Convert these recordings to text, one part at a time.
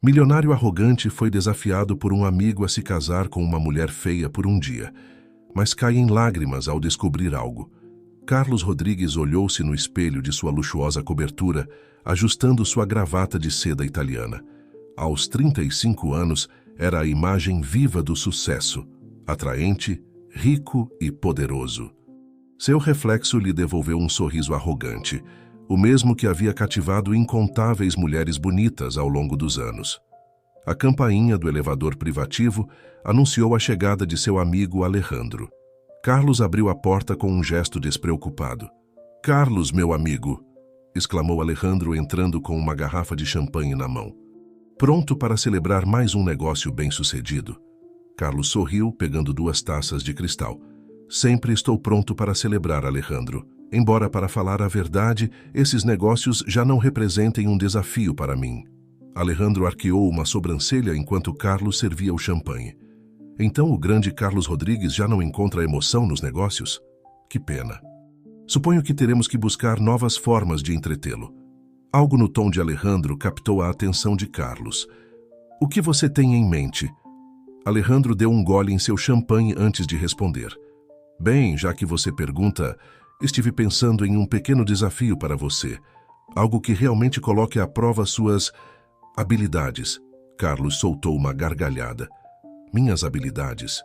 Milionário arrogante foi desafiado por um amigo a se casar com uma mulher feia por um dia, mas cai em lágrimas ao descobrir algo. Carlos Rodrigues olhou-se no espelho de sua luxuosa cobertura, ajustando sua gravata de seda italiana. Aos 35 anos, era a imagem viva do sucesso, atraente, rico e poderoso. Seu reflexo lhe devolveu um sorriso arrogante, o mesmo que havia cativado incontáveis mulheres bonitas ao longo dos anos. A campainha do elevador privativo anunciou a chegada de seu amigo Alejandro. Carlos abriu a porta com um gesto despreocupado. "Carlos, meu amigo!" exclamou Alejandro entrando com uma garrafa de champanhe na mão. Pronto para celebrar mais um negócio bem-sucedido. Carlos sorriu, pegando 2 taças de cristal. "Sempre estou pronto para celebrar, Alejandro. Embora, para falar a verdade, esses negócios já não representem um desafio para mim." Alejandro arqueou uma sobrancelha enquanto Carlos servia o champanhe. "Então o grande Carlos Rodrigues já não encontra emoção nos negócios? Que pena. Suponho que teremos que buscar novas formas de entretê-lo." Algo no tom de Alejandro captou a atenção de Carlos. "O que você tem em mente?" Alejandro deu um gole em seu champanhe antes de responder. "Bem, já que você pergunta, estive pensando em um pequeno desafio para você. Algo que realmente coloque à prova suas habilidades." Carlos soltou uma gargalhada. "Minhas habilidades?"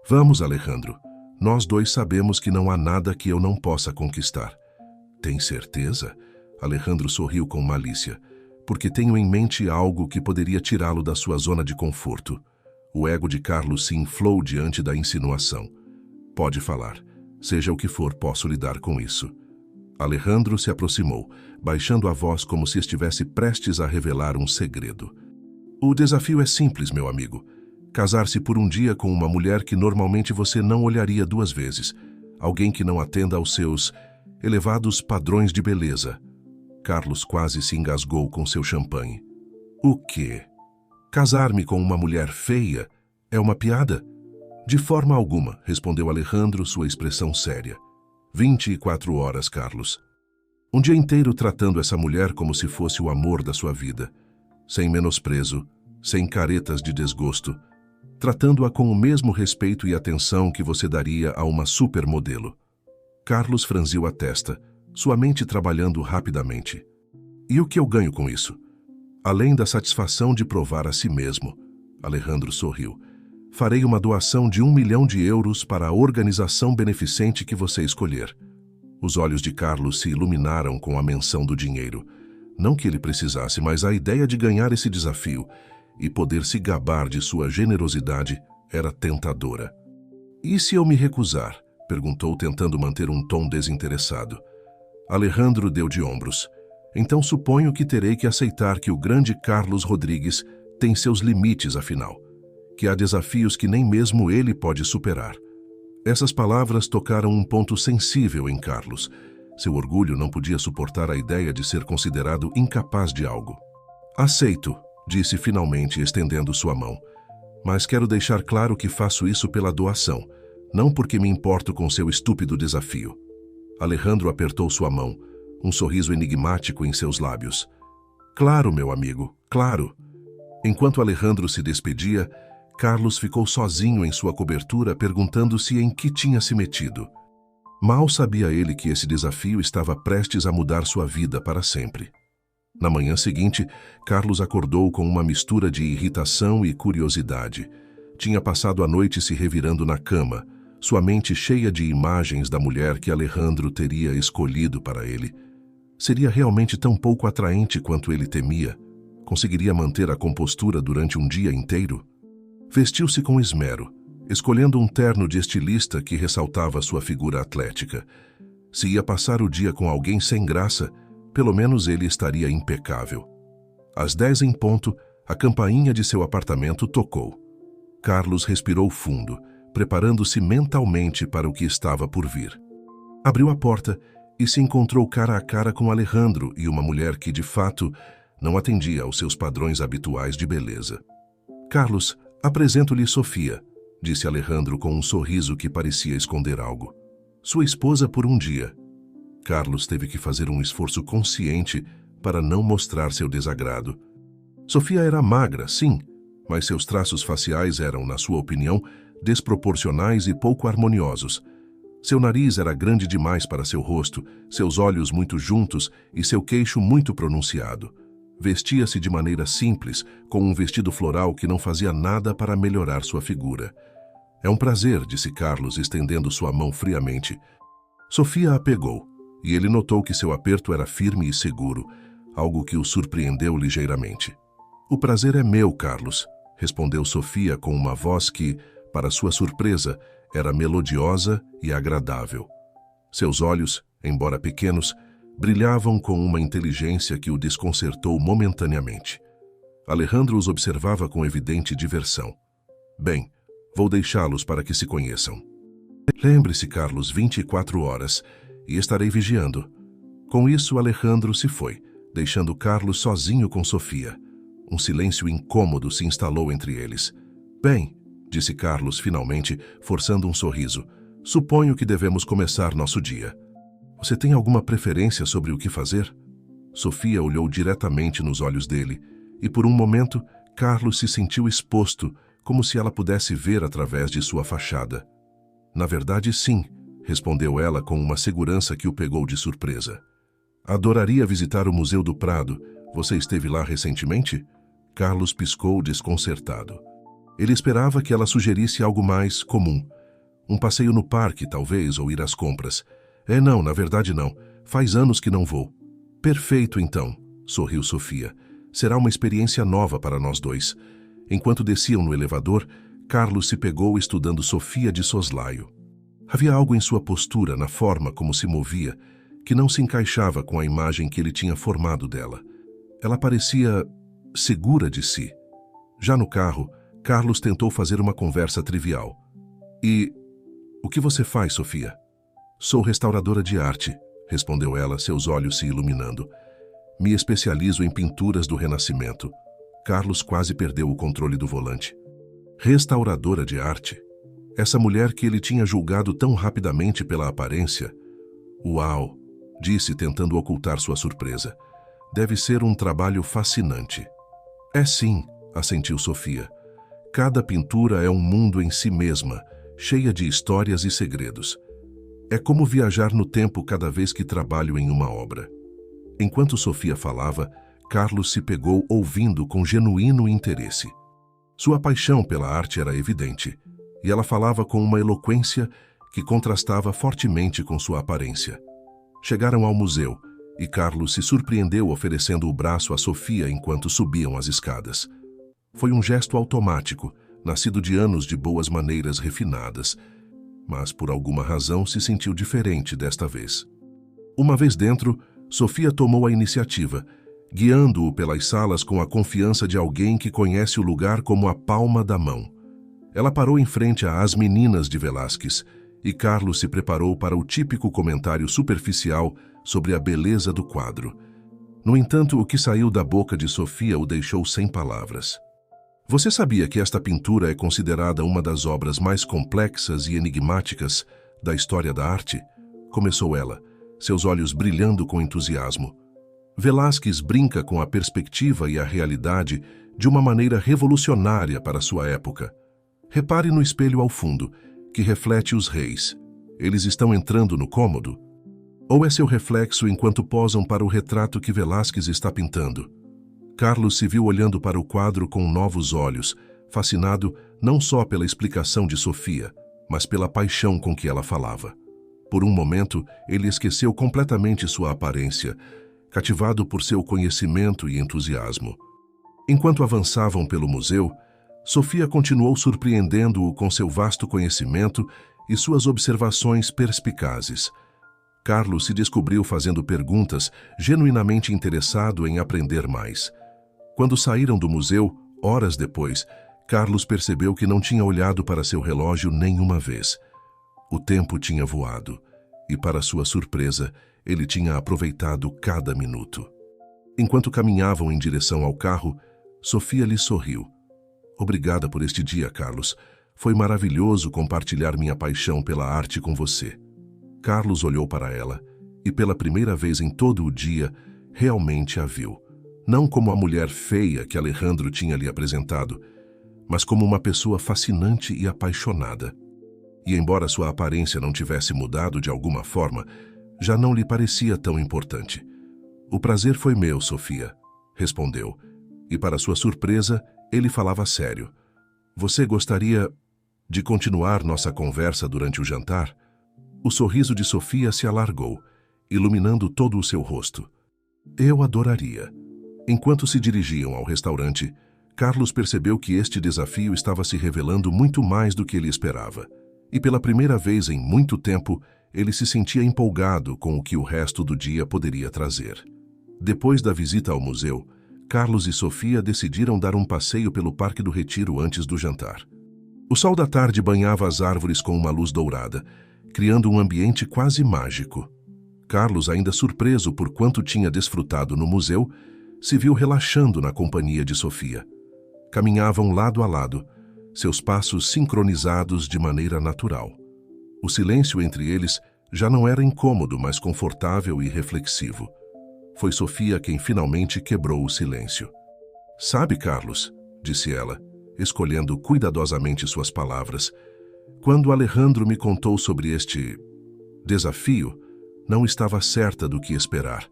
"Vamos, Alejandro. Nós dois sabemos que não há nada que eu não possa conquistar." "Tem certeza?" Alejandro sorriu com malícia. "Porque tenho em mente algo que poderia tirá-lo da sua zona de conforto." O ego de Carlos se inflou diante da insinuação. "Pode falar. Seja o que for, posso lidar com isso." Alejandro se aproximou, baixando a voz como se estivesse prestes a revelar um segredo. "O desafio é simples, meu amigo. Casar-se por um dia com uma mulher que normalmente você não olharia 2 vezes. Alguém que não atenda aos seus elevados padrões de beleza." Carlos quase se engasgou com seu champanhe. "O quê? Casar-me com uma mulher feia é uma piada?" "De forma alguma", respondeu Alejandro, sua expressão séria. 24 horas, Carlos. Um dia inteiro tratando essa mulher como se fosse o amor da sua vida. Sem menosprezo, sem caretas de desgosto. Tratando-a com o mesmo respeito e atenção que você daria a uma supermodelo. Carlos franziu a testa, sua mente trabalhando rapidamente. "E o que eu ganho com isso?" "Além da satisfação de provar a si mesmo." Alejandro sorriu. "Farei uma doação de 1 milhão de euros para a organização beneficente que você escolher." Os olhos de Carlos se iluminaram com a menção do dinheiro. Não que ele precisasse, mas a ideia de ganhar esse desafio e poder se gabar de sua generosidade era tentadora. "E se eu me recusar?" perguntou, tentando manter um tom desinteressado. Alejandro deu de ombros. "Então suponho que terei que aceitar que o grande Carlos Rodrigues tem seus limites, afinal. Que há desafios que nem mesmo ele pode superar." Essas palavras tocaram um ponto sensível em Carlos. Seu orgulho não podia suportar a ideia de ser considerado incapaz de algo. "Aceito", disse finalmente, estendendo sua mão. "Mas quero deixar claro que faço isso pela doação, não porque me importo com seu estúpido desafio." Alejandro apertou sua mão, um sorriso enigmático em seus lábios. "Claro, meu amigo, claro." Enquanto Alejandro se despedia, Carlos ficou sozinho em sua cobertura, perguntando-se em que tinha se metido. Mal sabia ele que esse desafio estava prestes a mudar sua vida para sempre. Na manhã seguinte, Carlos acordou com uma mistura de irritação e curiosidade. Tinha passado a noite se revirando na cama, sua mente cheia de imagens da mulher que Alejandro teria escolhido para ele. Seria realmente tão pouco atraente quanto ele temia? Conseguiria manter a compostura durante um dia inteiro? Vestiu-se com esmero, escolhendo um terno de estilista que ressaltava sua figura atlética. Se ia passar o dia com alguém sem graça, pelo menos ele estaria impecável. Às 10 em ponto, a campainha de seu apartamento tocou. Carlos respirou fundo, preparando-se mentalmente para o que estava por vir. Abriu a porta e se encontrou cara a cara com Alejandro e uma mulher que, de fato, não atendia aos seus padrões habituais de beleza. "Carlos, apresento-lhe Sofia", disse Alejandro com um sorriso que parecia esconder algo. "Sua esposa por um dia." Carlos teve que fazer um esforço consciente para não mostrar seu desagrado. Sofia era magra, sim, mas seus traços faciais eram, na sua opinião, desproporcionais e pouco harmoniosos. Seu nariz era grande demais para seu rosto, seus olhos muito juntos e seu queixo muito pronunciado. Vestia-se de maneira simples, com um vestido floral que não fazia nada para melhorar sua figura. É um prazer, disse Carlos, estendendo sua mão friamente. Sofia a pegou, e ele notou que seu aperto era firme e seguro, algo que o surpreendeu ligeiramente. O prazer é meu, Carlos, respondeu Sofia com uma voz que, para sua surpresa, era melodiosa e agradável. Seus olhos, embora pequenos, brilhavam com uma inteligência que o desconcertou momentaneamente. Alejandro os observava com evidente diversão. Bem, vou deixá-los para que se conheçam. Lembre-se, Carlos, 24 horas, e estarei vigiando. Com isso, Alejandro se foi, deixando Carlos sozinho com Sofia. Um silêncio incômodo se instalou entre eles. Bem, disse Carlos finalmente, forçando um sorriso, suponho que devemos começar nosso dia. Você tem alguma preferência sobre o que fazer? Sofia olhou diretamente nos olhos dele, e por um momento, Carlos se sentiu exposto, como se ela pudesse ver através de sua fachada. Na verdade, sim, respondeu ela com uma segurança que o pegou de surpresa. Adoraria visitar o Museu do Prado. Você esteve lá recentemente? Carlos piscou desconcertado. Ele esperava que ela sugerisse algo mais comum. Um passeio no parque, talvez, ou ir às compras. Não, na verdade não. Faz anos que não vou. Perfeito, então, sorriu Sofia. Será uma experiência nova para nós dois. Enquanto desciam no elevador, Carlos se pegou estudando Sofia de soslaio. Havia algo em sua postura, na forma como se movia, que não se encaixava com a imagem que ele tinha formado dela. Ela parecia segura de si. Já no carro, Carlos tentou fazer uma conversa trivial. E o que você faz, Sofia? Sou restauradora de arte, respondeu ela, seus olhos se iluminando. Me especializo em pinturas do Renascimento. Carlos quase perdeu o controle do volante. Restauradora de arte? Essa mulher que ele tinha julgado tão rapidamente pela aparência. Uau, disse tentando ocultar sua surpresa. Deve ser um trabalho fascinante. É sim, assentiu Sofia. Cada pintura é um mundo em si mesma, cheia de histórias e segredos. É como viajar no tempo cada vez que trabalho em uma obra. Enquanto Sofia falava, Carlos se pegou ouvindo com genuíno interesse. Sua paixão pela arte era evidente, e ela falava com uma eloquência que contrastava fortemente com sua aparência. Chegaram ao museu, e Carlos se surpreendeu oferecendo o braço a Sofia enquanto subiam as escadas. Foi um gesto automático, nascido de anos de boas maneiras refinadas, mas por alguma razão se sentiu diferente desta vez. Uma vez dentro, Sofia tomou a iniciativa, guiando-o pelas salas com a confiança de alguém que conhece o lugar como a palma da mão. Ela parou em frente às Meninas de Velázquez, e Carlos se preparou para o típico comentário superficial sobre a beleza do quadro. No entanto, o que saiu da boca de Sofia o deixou sem palavras. Você sabia que esta pintura é considerada uma das obras mais complexas e enigmáticas da história da arte? Começou ela, seus olhos brilhando com entusiasmo. Velázquez brinca com a perspectiva e a realidade de uma maneira revolucionária para sua época. Repare no espelho ao fundo, que reflete os reis. Eles estão entrando no cômodo? Ou é seu reflexo enquanto posam para o retrato que Velázquez está pintando? Carlos se viu olhando para o quadro com novos olhos, fascinado não só pela explicação de Sofia, mas pela paixão com que ela falava. Por um momento, ele esqueceu completamente sua aparência, cativado por seu conhecimento e entusiasmo. Enquanto avançavam pelo museu, Sofia continuou surpreendendo-o com seu vasto conhecimento e suas observações perspicazes. Carlos se descobriu fazendo perguntas, genuinamente interessado em aprender mais. Quando saíram do museu, horas depois, Carlos percebeu que não tinha olhado para seu relógio nenhuma vez. O tempo tinha voado, e para sua surpresa, ele tinha aproveitado cada minuto. Enquanto caminhavam em direção ao carro, Sofia lhe sorriu. Obrigada por este dia, Carlos. Foi maravilhoso compartilhar minha paixão pela arte com você. Carlos olhou para ela e, pela primeira vez em todo o dia, realmente a viu. não como a mulher feia que Alejandro tinha lhe apresentado, mas como uma pessoa fascinante e apaixonada. E embora sua aparência não tivesse mudado de alguma forma, já não lhe parecia tão importante. "O prazer foi meu, Sofia", respondeu, e para sua surpresa, ele falava sério. "Você gostaria de continuar nossa conversa durante o jantar?" O sorriso de Sofia se alargou, iluminando todo o seu rosto. "Eu adoraria." Enquanto se dirigiam ao restaurante, Carlos percebeu que este desafio estava se revelando muito mais do que ele esperava. E pela primeira vez em muito tempo, ele se sentia empolgado com o que o resto do dia poderia trazer. Depois da visita ao museu, Carlos e Sofia decidiram dar um passeio pelo Parque do Retiro antes do jantar. O sol da tarde banhava as árvores com uma luz dourada, criando um ambiente quase mágico. Carlos, ainda surpreso por quanto tinha desfrutado no museu, se viu relaxando na companhia de Sofia. Caminhavam lado a lado, seus passos sincronizados de maneira natural. O silêncio entre eles já não era incômodo, mas confortável e reflexivo. Foi Sofia quem finalmente quebrou o silêncio. "Sabe, Carlos", disse ela, escolhendo cuidadosamente suas palavras, "quando Alejandro me contou sobre este desafio, não estava certa do que esperar,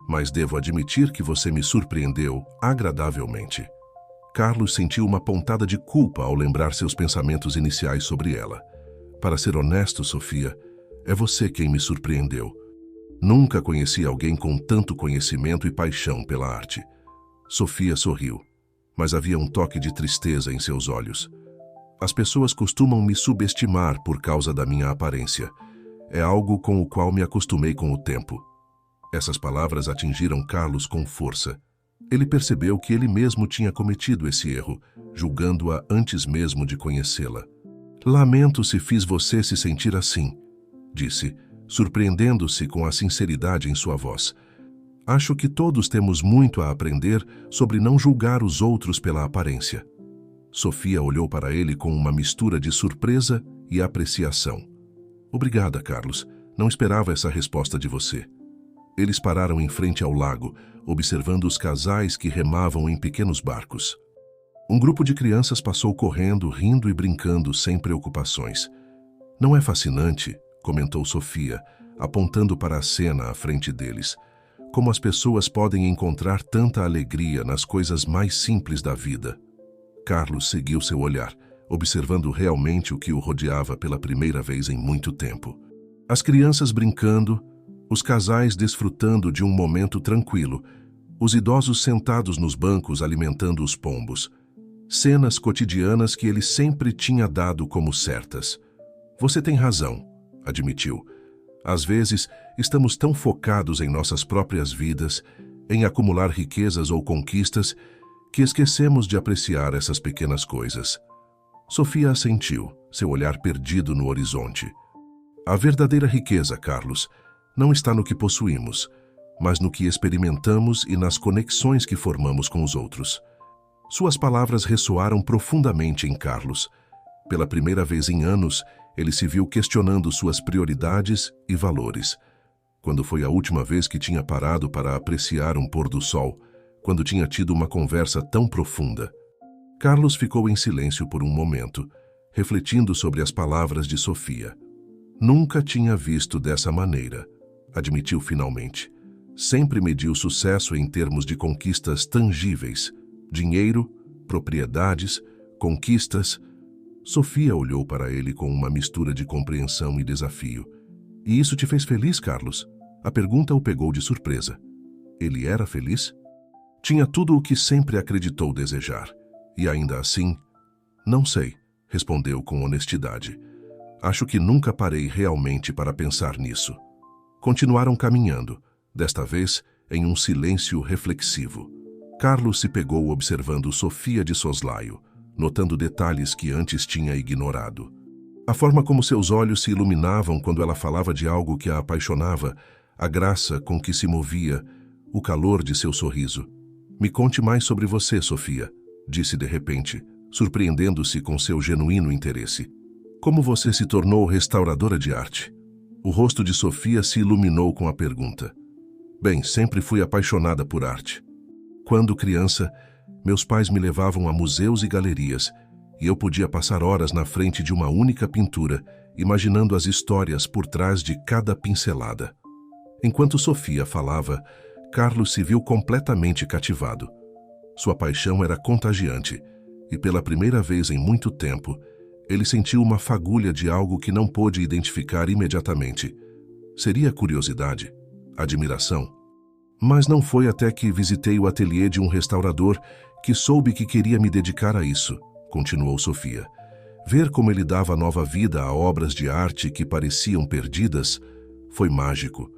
mas devo admitir que você me surpreendeu agradavelmente." Carlos sentiu uma pontada de culpa ao lembrar seus pensamentos iniciais sobre ela. "Para ser honesto, Sofia, é você quem me surpreendeu. Nunca conheci alguém com tanto conhecimento e paixão pela arte." Sofia sorriu, mas havia um toque de tristeza em seus olhos. "As pessoas costumam me subestimar por causa da minha aparência. É algo com o qual me acostumei com o tempo." Essas palavras atingiram Carlos com força. Ele percebeu que ele mesmo tinha cometido esse erro, julgando-a antes mesmo de conhecê-la. "Lamento se fiz você se sentir assim", disse, surpreendendo-se com a sinceridade em sua voz. "Acho que todos temos muito a aprender sobre não julgar os outros pela aparência." Sofia olhou para ele com uma mistura de surpresa e apreciação. "Obrigada, Carlos. Não esperava essa resposta de você." Eles pararam em frente ao lago, observando os casais que remavam em pequenos barcos. Um grupo de crianças passou correndo, rindo e brincando sem preocupações. "Não é fascinante?", comentou Sofia, apontando para a cena à frente deles. "Como as pessoas podem encontrar tanta alegria nas coisas mais simples da vida." Carlos seguiu seu olhar, observando realmente o que o rodeava pela primeira vez em muito tempo. As crianças brincando, os casais desfrutando de um momento tranquilo, os idosos sentados nos bancos alimentando os pombos. Cenas cotidianas que ele sempre tinha dado como certas. "Você tem razão", admitiu. "Às vezes, estamos tão focados em nossas próprias vidas, em acumular riquezas ou conquistas, que esquecemos de apreciar essas pequenas coisas." Sofia assentiu, seu olhar perdido no horizonte. "A verdadeira riqueza, Carlos, não está no que possuímos, mas no que experimentamos e nas conexões que formamos com os outros." Suas palavras ressoaram profundamente em Carlos. Pela primeira vez em anos, ele se viu questionando suas prioridades e valores. Quando foi a última vez que tinha parado para apreciar um pôr do sol? Quando tinha tido uma conversa tão profunda? Carlos ficou em silêncio por um momento, refletindo sobre as palavras de Sofia. "Nunca tinha visto dessa maneira", admitiu finalmente. "Sempre mediu sucesso em termos de conquistas tangíveis. Dinheiro, propriedades, conquistas." Sofia olhou para ele com uma mistura de compreensão e desafio. "E isso te fez feliz, Carlos?" A pergunta o pegou de surpresa. Ele era feliz? Tinha tudo o que sempre acreditou desejar. E ainda assim, "Não sei", respondeu com honestidade. "Acho que nunca parei realmente para pensar nisso." Continuaram caminhando, desta vez em um silêncio reflexivo. Carlos se pegou observando Sofia de soslaio, notando detalhes que antes tinha ignorado. A forma como seus olhos se iluminavam quando ela falava de algo que a apaixonava, a graça com que se movia, o calor de seu sorriso. "Me conte mais sobre você, Sofia", disse de repente, surpreendendo-se com seu genuíno interesse. "Como você se tornou restauradora de arte?" O rosto de Sofia se iluminou com a pergunta. "Bem, sempre fui apaixonada por arte." Quando criança, meus pais me levavam a museus e galerias, e eu podia passar horas na frente de uma única pintura, imaginando as histórias por trás de cada pincelada. Enquanto Sofia falava, Carlos se viu completamente cativado. Sua paixão era contagiante, e pela primeira vez em muito tempo, ele sentiu uma fagulha de algo que não pôde identificar imediatamente. Seria curiosidade? Admiração? Mas não foi até que visitei o ateliê de um restaurador que soube que queria me dedicar a isso, continuou Sofia. Ver como ele dava nova vida a obras de arte que pareciam perdidas foi mágico.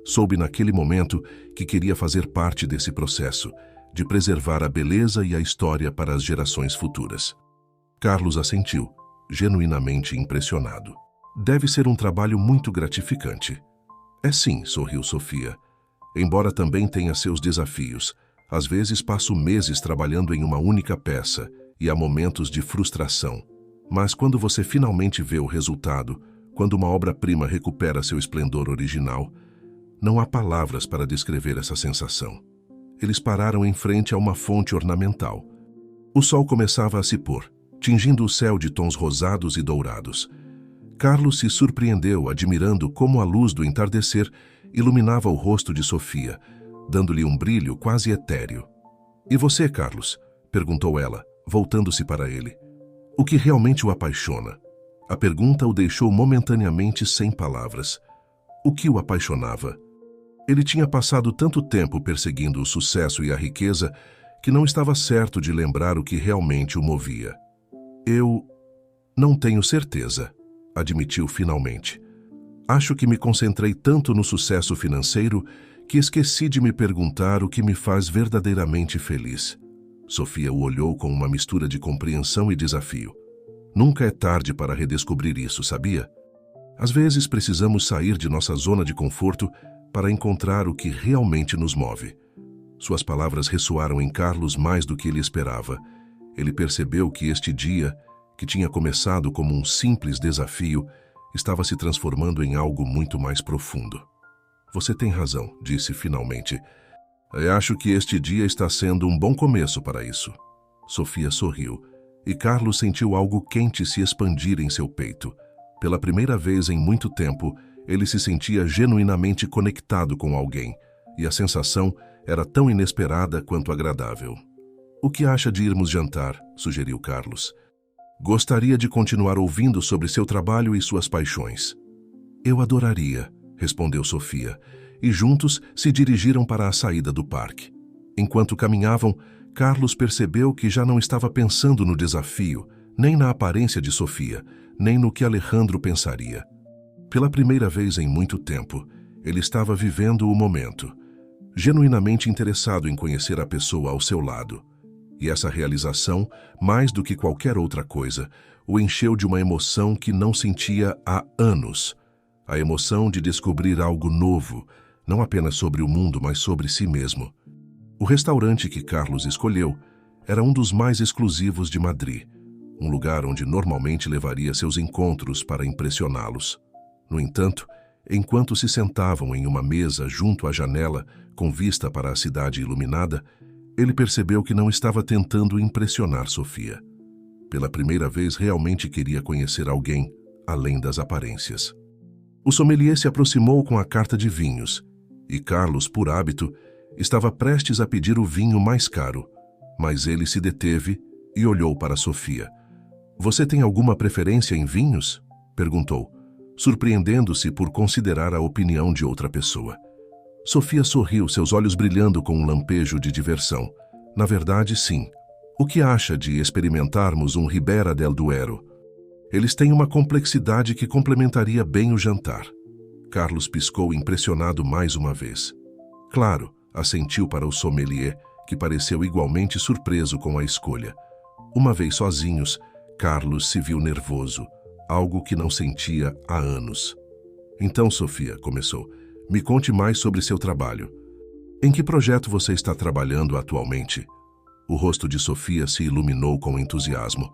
Soube naquele momento que queria fazer parte desse processo, de preservar a beleza e a história para as gerações futuras. Carlos assentiu, genuinamente impressionado. Deve ser um trabalho muito gratificante. É sim, sorriu Sofia. Embora também tenha seus desafios, às vezes passo meses trabalhando em uma única peça e há momentos de frustração. Mas quando você finalmente vê o resultado, quando uma obra-prima recupera seu esplendor original, não há palavras para descrever essa sensação. Eles pararam em frente a uma fonte ornamental. O sol começava a se pôr, tingindo o céu de tons rosados e dourados. Carlos se surpreendeu, admirando como a luz do entardecer iluminava o rosto de Sofia, dando-lhe um brilho quase etéreo. "E você, Carlos?", perguntou ela, voltando-se para ele. "O que realmente o apaixona?" A pergunta o deixou momentaneamente sem palavras. O que o apaixonava? Ele tinha passado tanto tempo perseguindo o sucesso e a riqueza que não estava certo de lembrar o que realmente o movia. "Eu não tenho certeza", admitiu finalmente. "Acho que me concentrei tanto no sucesso financeiro que esqueci de me perguntar o que me faz verdadeiramente feliz." Sofia o olhou com uma mistura de compreensão e desafio. "Nunca é tarde para redescobrir isso, sabia? Às vezes precisamos sair de nossa zona de conforto para encontrar o que realmente nos move." Suas palavras ressoaram em Carlos mais do que ele esperava. Ele percebeu que este dia, que tinha começado como um simples desafio, estava se transformando em algo muito mais profundo. "Você tem razão", disse finalmente. "Eu acho que este dia está sendo um bom começo para isso." Sofia sorriu, e Carlos sentiu algo quente se expandir em seu peito. Pela primeira vez em muito tempo, ele se sentia genuinamente conectado com alguém, e a sensação era tão inesperada quanto agradável. "O que acha de irmos jantar?", sugeriu Carlos. "Gostaria de continuar ouvindo sobre seu trabalho e suas paixões." "Eu adoraria", respondeu Sofia, e juntos se dirigiram para a saída do parque. Enquanto caminhavam, Carlos percebeu que já não estava pensando no desafio, nem na aparência de Sofia, nem no que Alejandro pensaria. Pela primeira vez em muito tempo, ele estava vivendo o momento, genuinamente interessado em conhecer a pessoa ao seu lado. E essa realização, mais do que qualquer outra coisa, o encheu de uma emoção que não sentia há anos. A emoção de descobrir algo novo, não apenas sobre o mundo, mas sobre si mesmo. O restaurante que Carlos escolheu era um dos mais exclusivos de Madrid, um lugar onde normalmente levaria seus encontros para impressioná-los. No entanto, enquanto se sentavam em uma mesa junto à janela, com vista para a cidade iluminada, ele percebeu que não estava tentando impressionar Sofia. Pela primeira vez realmente queria conhecer alguém, além das aparências. O sommelier se aproximou com a carta de vinhos, e Carlos, por hábito, estava prestes a pedir o vinho mais caro, mas ele se deteve e olhou para Sofia. "Você tem alguma preferência em vinhos?", perguntou, surpreendendo-se por considerar a opinião de outra pessoa. Sofia sorriu, seus olhos brilhando com um lampejo de diversão. "Na verdade, sim. O que acha de experimentarmos um Ribera del Duero? Eles têm uma complexidade que complementaria bem o jantar." Carlos piscou impressionado mais uma vez. "Claro", assentiu para o sommelier, que pareceu igualmente surpreso com a escolha. Uma vez sozinhos, Carlos se viu nervoso, algo que não sentia há anos. "Então, Sofia", começou, "me conte mais sobre seu trabalho. Em que projeto você está trabalhando atualmente?" O rosto de Sofia se iluminou com entusiasmo.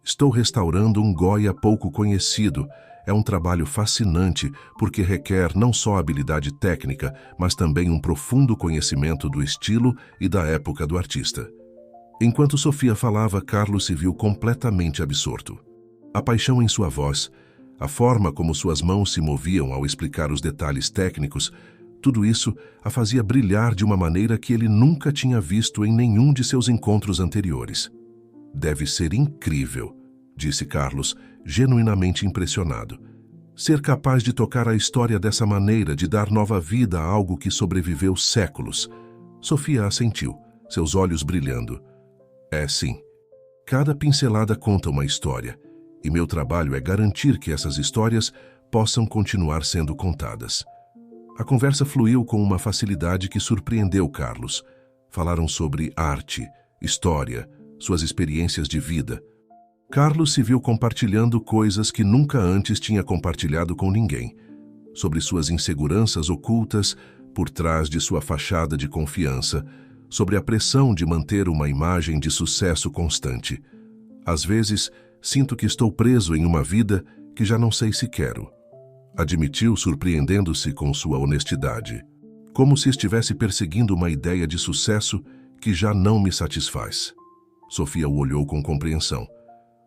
"Estou restaurando um Goya pouco conhecido, É um trabalho fascinante porque requer não só habilidade técnica, mas também um profundo conhecimento do estilo e da época do artista. Enquanto Sofia falava, Carlos se viu completamente absorto. A paixão em sua voz, a forma como suas mãos se moviam ao explicar os detalhes técnicos, tudo isso a fazia brilhar de uma maneira que ele nunca tinha visto em nenhum de seus encontros anteriores. Deve ser incrível, disse Carlos, genuinamente impressionado. Ser capaz de tocar a história dessa maneira, de dar nova vida a algo que sobreviveu séculos. Sofia assentiu, seus olhos brilhando. É sim. Cada pincelada conta uma história, e meu trabalho é garantir que essas histórias possam continuar sendo contadas. A conversa fluiu com uma facilidade que surpreendeu Carlos. Falaram sobre arte, história, suas experiências de vida. Carlos se viu compartilhando coisas que nunca antes tinha compartilhado com ninguém, sobre suas inseguranças ocultas por trás de sua fachada de confiança, sobre a pressão de manter uma imagem de sucesso constante. Às vezes, sinto que estou preso em uma vida que já não sei se quero, admitiu, surpreendendo-se com sua honestidade, como se estivesse perseguindo uma ideia de sucesso que já não me satisfaz. Sofia o olhou com compreensão.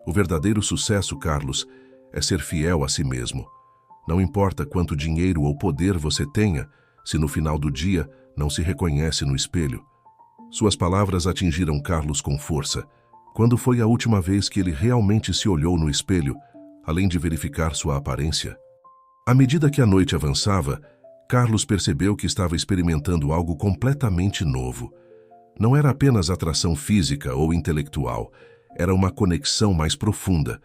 O verdadeiro sucesso, Carlos, é ser fiel a si mesmo. Não importa quanto dinheiro ou poder você tenha, se no final do dia não se reconhece no espelho. Suas palavras atingiram Carlos com força. Quando foi a última vez que ele realmente se olhou no espelho, além de verificar sua aparência? À medida que a noite avançava, Carlos percebeu que estava experimentando algo completamente novo. Não era apenas atração física ou intelectual, era uma conexão mais profunda,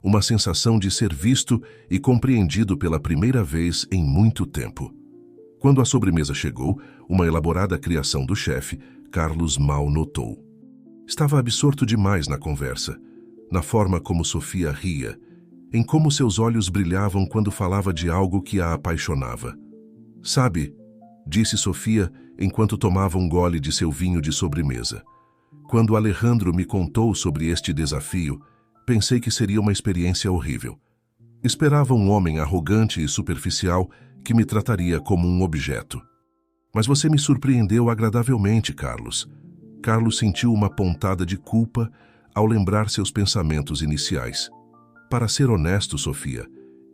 uma sensação de ser visto e compreendido pela primeira vez em muito tempo. Quando a sobremesa chegou, uma elaborada criação do chefe, Carlos mal notou. Estava absorto demais na conversa, na forma como Sofia ria, em como seus olhos brilhavam quando falava de algo que a apaixonava. Sabe, disse Sofia enquanto tomava um gole de seu vinho de sobremesa. Quando Alejandro me contou sobre este desafio, pensei que seria uma experiência horrível. Esperava um homem arrogante e superficial que me trataria como um objeto. Mas você me surpreendeu agradavelmente, Carlos. Carlos sentiu uma pontada de culpa ao lembrar seus pensamentos iniciais. Para ser honesto, Sofia,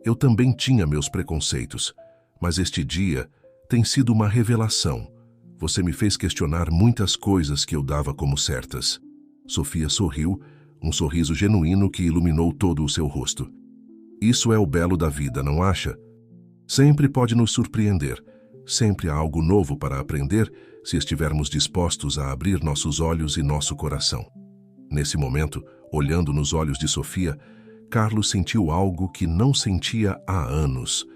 eu também tinha meus preconceitos, mas este dia tem sido uma revelação. Você me fez questionar muitas coisas que eu dava como certas. Sofia sorriu, um sorriso genuíno que iluminou todo o seu rosto. Isso é o belo da vida, não acha? Sempre pode nos surpreender. Sempre há algo novo para aprender se estivermos dispostos a abrir nossos olhos e nosso coração. Nesse momento, olhando nos olhos de Sofia, Carlos sentiu algo que não sentia há anos.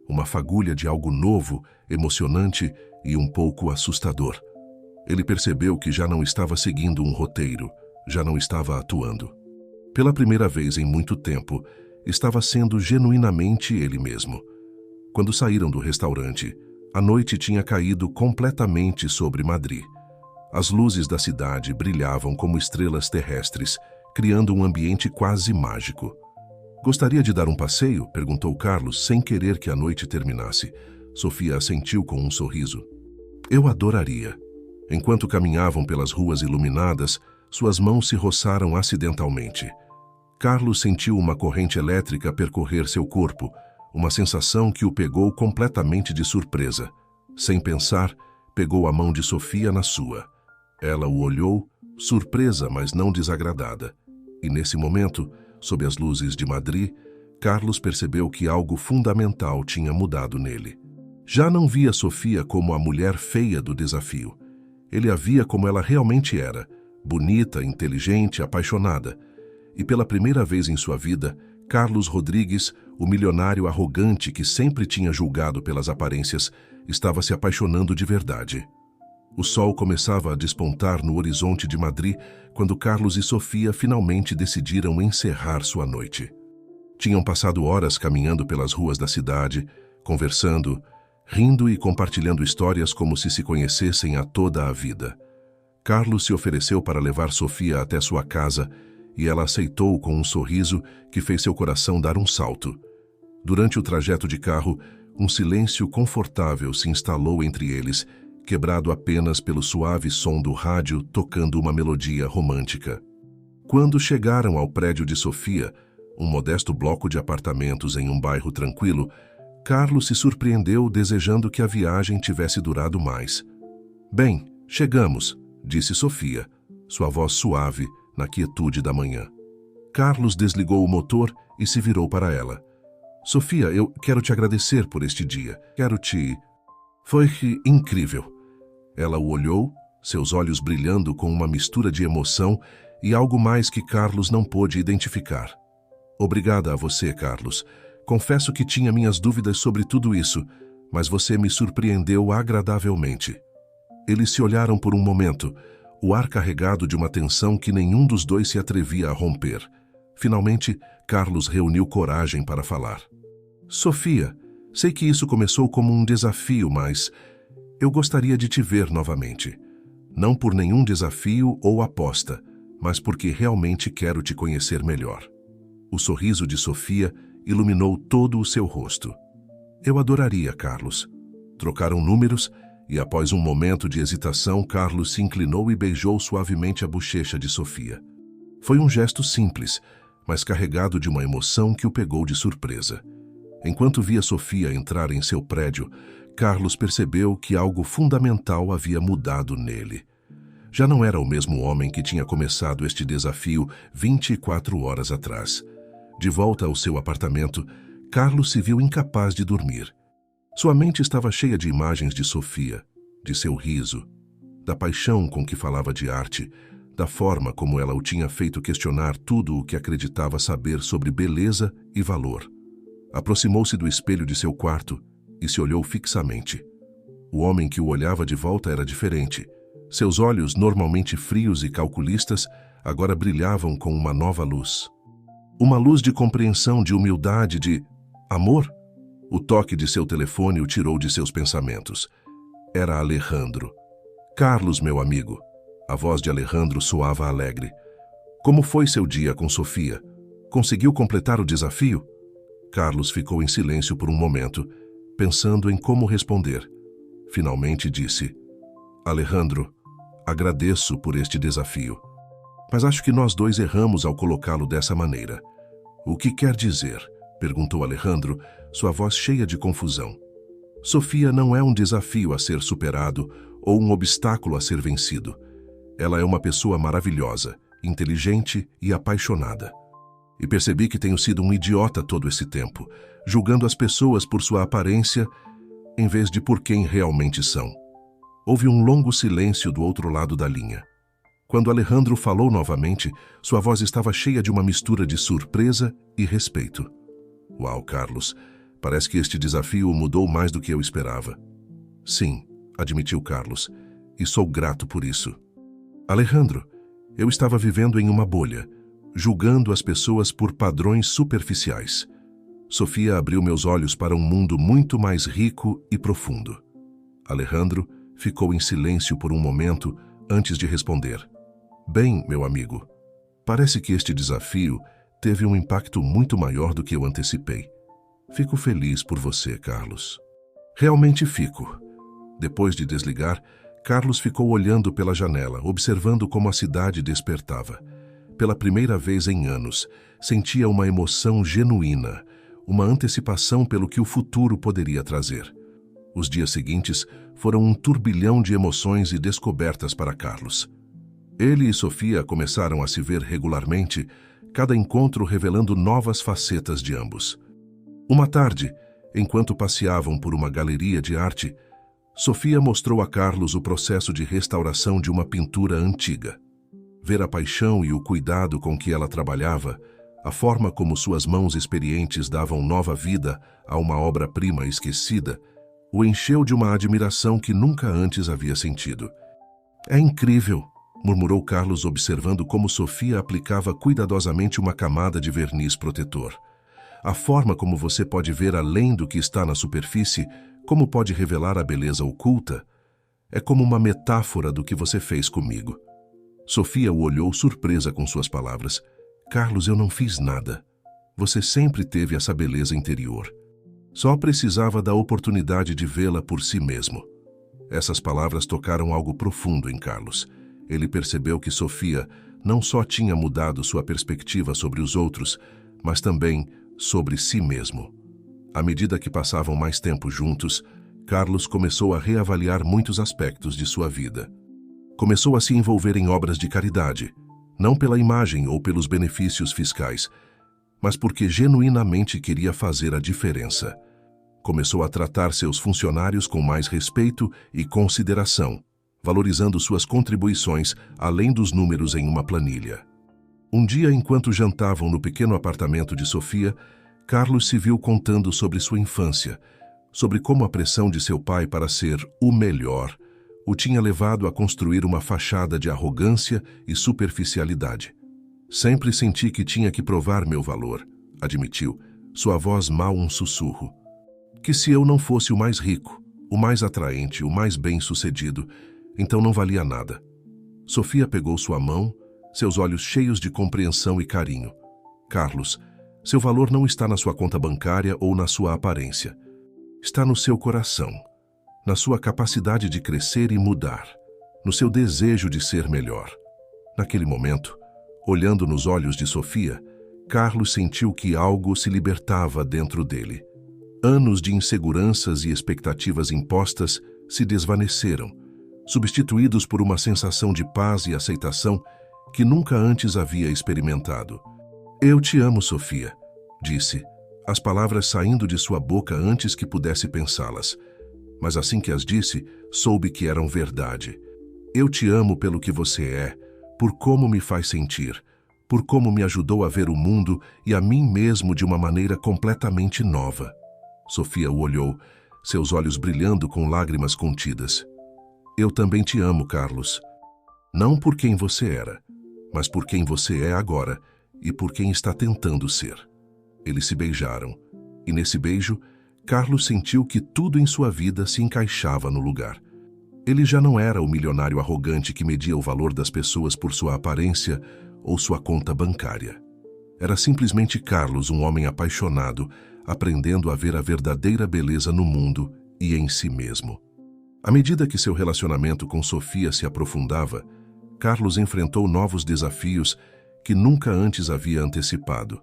Uma fagulha de algo novo, emocionante e um pouco assustador. Ele percebeu que já não estava seguindo um roteiro, já não estava atuando. Pela primeira vez em muito tempo, estava sendo genuinamente ele mesmo. Quando saíram do restaurante, a noite tinha caído completamente sobre Madrid. As luzes da cidade brilhavam como estrelas terrestres, criando um ambiente quase mágico. Gostaria de dar um passeio? Perguntou Carlos, sem querer que a noite terminasse. Sofia assentiu com um sorriso. Eu adoraria. Enquanto caminhavam pelas ruas iluminadas, suas mãos se roçaram acidentalmente. Carlos sentiu uma corrente elétrica percorrer seu corpo, uma sensação que o pegou completamente de surpresa. Sem pensar, pegou a mão de Sofia na sua. Ela o olhou, surpresa, mas não desagradada. E nesse momento, sob as luzes de Madrid, Carlos percebeu que algo fundamental tinha mudado nele. Já não via Sofia como a mulher feia do desafio. Ele a via como ela realmente era, bonita, inteligente, apaixonada. E pela primeira vez em sua vida, Carlos Rodrigues, o milionário arrogante que sempre tinha julgado pelas aparências, estava se apaixonando de verdade. O sol começava a despontar no horizonte de Madrid quando Carlos e Sofia finalmente decidiram encerrar sua noite. Tinham passado horas caminhando pelas ruas da cidade, conversando, rindo e compartilhando histórias como se conhecessem há toda a vida. Carlos se ofereceu para levar Sofia até sua casa e ela aceitou com um sorriso que fez seu coração dar um salto. Durante o trajeto de carro, um silêncio confortável se instalou entre eles, quebrado apenas pelo suave som do rádio tocando uma melodia romântica. Quando chegaram ao prédio de Sofia, um modesto bloco de apartamentos em um bairro tranquilo, Carlos se surpreendeu desejando que a viagem tivesse durado mais. "Bem, chegamos", disse Sofia, sua voz suave na quietude da manhã. Carlos desligou o motor e se virou para ela. "Sofia, eu quero te agradecer por este dia. Foi incrível." Ela o olhou, seus olhos brilhando com uma mistura de emoção e algo mais que Carlos não pôde identificar. "Obrigada a você, Carlos. Confesso que tinha minhas dúvidas sobre tudo isso, mas você me surpreendeu agradavelmente." Eles se olharam por um momento, o ar carregado de uma tensão que nenhum dos dois se atrevia a romper. Finalmente, Carlos reuniu coragem para falar. "Sofia, sei que isso começou como um desafio, mas eu gostaria de te ver novamente. Não por nenhum desafio ou aposta, mas porque realmente quero te conhecer melhor." O sorriso de Sofia iluminou todo o seu rosto. "Eu adoraria, Carlos." Trocaram números e, após um momento de hesitação, Carlos se inclinou e beijou suavemente a bochecha de Sofia. Foi um gesto simples, mas carregado de uma emoção que o pegou de surpresa. Enquanto via Sofia entrar em seu prédio, Carlos percebeu que algo fundamental havia mudado nele. Já não era o mesmo homem que tinha começado este desafio 24 horas atrás. De volta ao seu apartamento, Carlos se viu incapaz de dormir. Sua mente estava cheia de imagens de Sofia, de seu riso, da paixão com que falava de arte, da forma como ela o tinha feito questionar tudo o que acreditava saber sobre beleza e valor. Aproximou-se do espelho de seu quarto e se olhou fixamente. O homem que o olhava de volta era diferente. Seus olhos, normalmente frios e calculistas, agora brilhavam com uma nova luz. Uma luz de compreensão, de humildade, de amor. O toque de seu telefone o tirou de seus pensamentos. Era Alejandro. "Carlos, meu amigo." A voz de Alejandro soava alegre. "Como foi seu dia com Sofia? Conseguiu completar o desafio?" Carlos ficou em silêncio por um momento, pensando em como responder. Finalmente disse: "Alejandro, agradeço por este desafio. Mas acho que nós dois erramos ao colocá-lo dessa maneira." "O que quer dizer?" perguntou Alejandro, sua voz cheia de confusão. "Sofia não é um desafio a ser superado ou um obstáculo a ser vencido. Ela é uma pessoa maravilhosa, inteligente e apaixonada. E percebi que tenho sido um idiota todo esse tempo, julgando as pessoas por sua aparência em vez de por quem realmente são." Houve um longo silêncio do outro lado da linha. Quando Alejandro falou novamente, sua voz estava cheia de uma mistura de surpresa e respeito. "Uau, Carlos, parece que este desafio mudou mais do que eu esperava." "Sim", admitiu Carlos, "e sou grato por isso." "Alejandro, eu estava vivendo em uma bolha, julgando as pessoas por padrões superficiais. Sofia abriu meus olhos para um mundo muito mais rico e profundo." Alejandro ficou em silêncio por um momento antes de responder. "Bem, meu amigo, parece que este desafio teve um impacto muito maior do que eu antecipei. Fico feliz por você, Carlos." "Realmente fico." Depois de desligar, Carlos ficou olhando pela janela, observando como a cidade despertava. Pela primeira vez em anos, sentia uma emoção genuína, uma antecipação pelo que o futuro poderia trazer. Os dias seguintes foram um turbilhão de emoções e descobertas para Carlos. Ele e Sofia começaram a se ver regularmente, cada encontro revelando novas facetas de ambos. Uma tarde, enquanto passeavam por uma galeria de arte, Sofia mostrou a Carlos o processo de restauração de uma pintura antiga. Ver a paixão e o cuidado com que ela trabalhava, a forma como suas mãos experientes davam nova vida a uma obra-prima esquecida, o encheu de uma admiração que nunca antes havia sentido. "É incrível", murmurou Carlos, observando como Sofia aplicava cuidadosamente uma camada de verniz protetor. "A forma como você pode ver além do que está na superfície, como pode revelar a beleza oculta, é como uma metáfora do que você fez comigo." Sofia o olhou surpresa com suas palavras. "Carlos, eu não fiz nada." Você sempre teve essa beleza interior. Só precisava da oportunidade de vê-la por si mesmo. Essas palavras tocaram algo profundo em Carlos. Ele percebeu que Sofia não só tinha mudado sua perspectiva sobre os outros, mas também sobre si mesmo. À medida que passavam mais tempo juntos, Carlos começou a reavaliar muitos aspectos de sua vida. Começou a se envolver em obras de caridade, não pela imagem ou pelos benefícios fiscais, mas porque genuinamente queria fazer a diferença. Começou a tratar seus funcionários com mais respeito e consideração, valorizando suas contribuições além dos números em uma planilha. Um dia, enquanto jantavam no pequeno apartamento de Sofia, Carlos se viu contando sobre sua infância, sobre como a pressão de seu pai para ser o melhor o tinha levado a construir uma fachada de arrogância e superficialidade. Sempre senti que tinha que provar meu valor, admitiu, sua voz mal um sussurro. Que se eu não fosse o mais rico, o mais atraente, o mais bem-sucedido, então não valia nada. Sofia pegou sua mão, seus olhos cheios de compreensão e carinho. Carlos, seu valor não está na sua conta bancária ou na sua aparência. Está no seu coração, na sua capacidade de crescer e mudar, no seu desejo de ser melhor. Naquele momento, olhando nos olhos de Sofia, Carlos sentiu que algo se libertava dentro dele. Anos de inseguranças e expectativas impostas se desvaneceram, substituídos por uma sensação de paz e aceitação que nunca antes havia experimentado. Eu te amo, Sofia, disse, as palavras saindo de sua boca antes que pudesse pensá-las. Mas assim que as disse, soube que eram verdade. Eu te amo pelo que você é, por como me faz sentir, por como me ajudou a ver o mundo e a mim mesmo de uma maneira completamente nova. Sofia o olhou, seus olhos brilhando com lágrimas contidas. Eu também te amo, Carlos. Não por quem você era, mas por quem você é agora e por quem está tentando ser. Eles se beijaram, e nesse beijo, Carlos sentiu que tudo em sua vida se encaixava no lugar. Ele já não era o milionário arrogante que media o valor das pessoas por sua aparência ou sua conta bancária. Era simplesmente Carlos, um homem apaixonado, aprendendo a ver a verdadeira beleza no mundo e em si mesmo. À medida que seu relacionamento com Sofia se aprofundava, Carlos enfrentou novos desafios que nunca antes havia antecipado.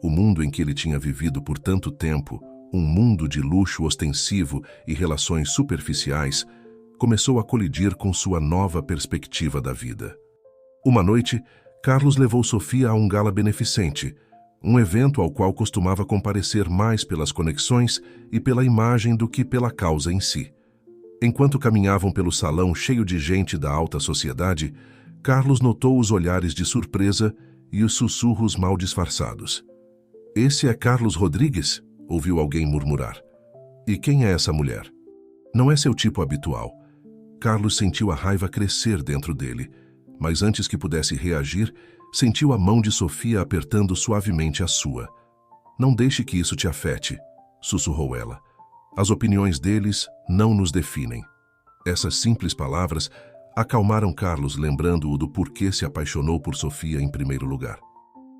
O mundo em que ele tinha vivido por tanto tempo, um mundo de luxo ostensivo e relações superficiais, começou a colidir com sua nova perspectiva da vida. Uma noite, Carlos levou Sofia a um gala beneficente, um evento ao qual costumava comparecer mais pelas conexões e pela imagem do que pela causa em si. Enquanto caminhavam pelo salão cheio de gente da alta sociedade, Carlos notou os olhares de surpresa e os sussurros mal disfarçados. Esse é Carlos Rodrigues? Ouviu alguém murmurar. E quem é essa mulher? Não é seu tipo habitual. Carlos sentiu a raiva crescer dentro dele, mas antes que pudesse reagir, sentiu a mão de Sofia apertando suavemente a sua. Não deixe que isso te afete, sussurrou ela. As opiniões deles não nos definem. Essas simples palavras acalmaram Carlos, lembrando-o do porquê se apaixonou por Sofia em primeiro lugar.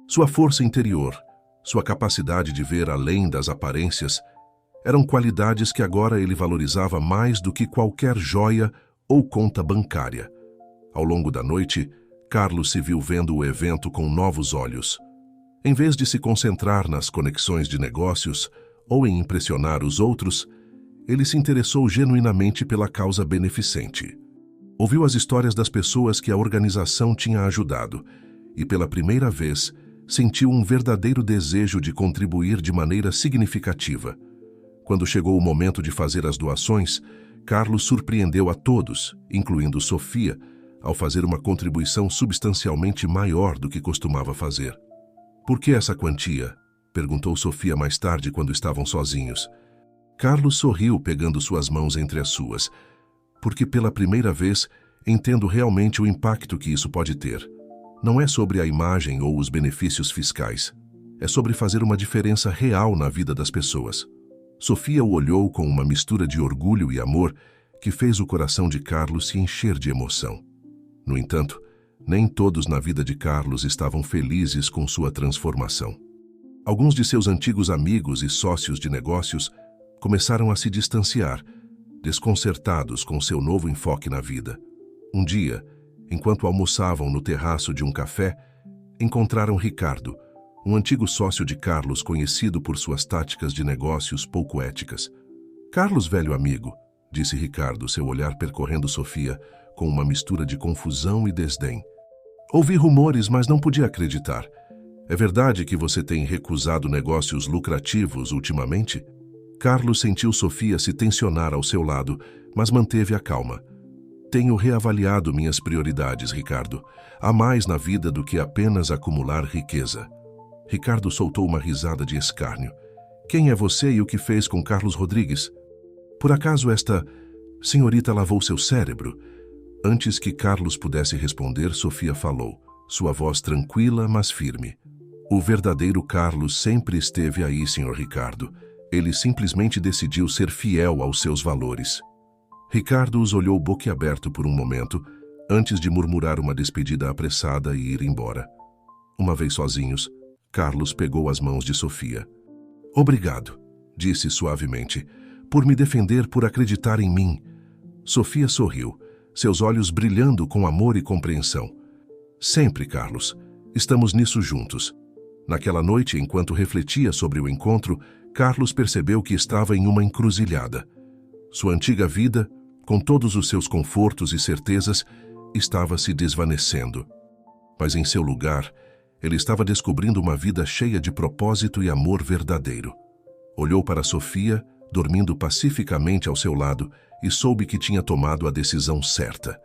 Sua força interior, sua capacidade de ver além das aparências, eram qualidades que agora ele valorizava mais do que qualquer joia ou conta bancária. Ao longo da noite, Carlos se viu vendo o evento com novos olhos. Em vez de se concentrar nas conexões de negócios ou em impressionar os outros, ele se interessou genuinamente pela causa beneficente. Ouviu as histórias das pessoas que a organização tinha ajudado e, pela primeira vez, sentiu um verdadeiro desejo de contribuir de maneira significativa. Quando chegou o momento de fazer as doações, Carlos surpreendeu a todos, incluindo Sofia, ao fazer uma contribuição substancialmente maior do que costumava fazer. Por que essa quantia? Perguntou Sofia mais tarde quando estavam sozinhos. Carlos sorriu, pegando suas mãos entre as suas. Porque pela primeira vez entendo realmente o impacto que isso pode ter. Não é sobre a imagem ou os benefícios fiscais. É sobre fazer uma diferença real na vida das pessoas. Sofia o olhou com uma mistura de orgulho e amor que fez o coração de Carlos se encher de emoção. No entanto, nem todos na vida de Carlos estavam felizes com sua transformação. Alguns de seus antigos amigos e sócios de negócios começaram a se distanciar, desconcertados com seu novo enfoque na vida. Um dia, enquanto almoçavam no terraço de um café, encontraram Ricardo, um antigo sócio de Carlos conhecido por suas táticas de negócios pouco éticas. "Carlos, velho amigo", disse Ricardo, seu olhar percorrendo Sofia com uma mistura de confusão e desdém. "Ouvi rumores, mas não podia acreditar. É verdade que você tem recusado negócios lucrativos ultimamente?" Carlos sentiu Sofia se tensionar ao seu lado, mas manteve a calma. "Tenho reavaliado minhas prioridades, Ricardo. Há mais na vida do que apenas acumular riqueza." Ricardo soltou uma risada de escárnio. "Quem é você e o que fez com Carlos Rodrigues? Por acaso esta senhorita lavou seu cérebro?" Antes que Carlos pudesse responder, Sofia falou, sua voz tranquila, mas firme. "O verdadeiro Carlos sempre esteve aí, Sr. Ricardo. Ele simplesmente decidiu ser fiel aos seus valores." Ricardo os olhou boquiaberto por um momento, antes de murmurar uma despedida apressada e ir embora. Uma vez sozinhos, Carlos pegou as mãos de Sofia. "Obrigado", disse suavemente, "por me defender, por acreditar em mim." Sofia sorriu, seus olhos brilhando com amor e compreensão. "Sempre, Carlos. Estamos nisso juntos." Naquela noite, enquanto refletia sobre o encontro, Carlos percebeu que estava em uma encruzilhada. Sua antiga vida, com todos os seus confortos e certezas, estava se desvanecendo. Mas em seu lugar, ele estava descobrindo uma vida cheia de propósito e amor verdadeiro. Olhou para Sofia, dormindo pacificamente ao seu lado, e soube que tinha tomado a decisão certa.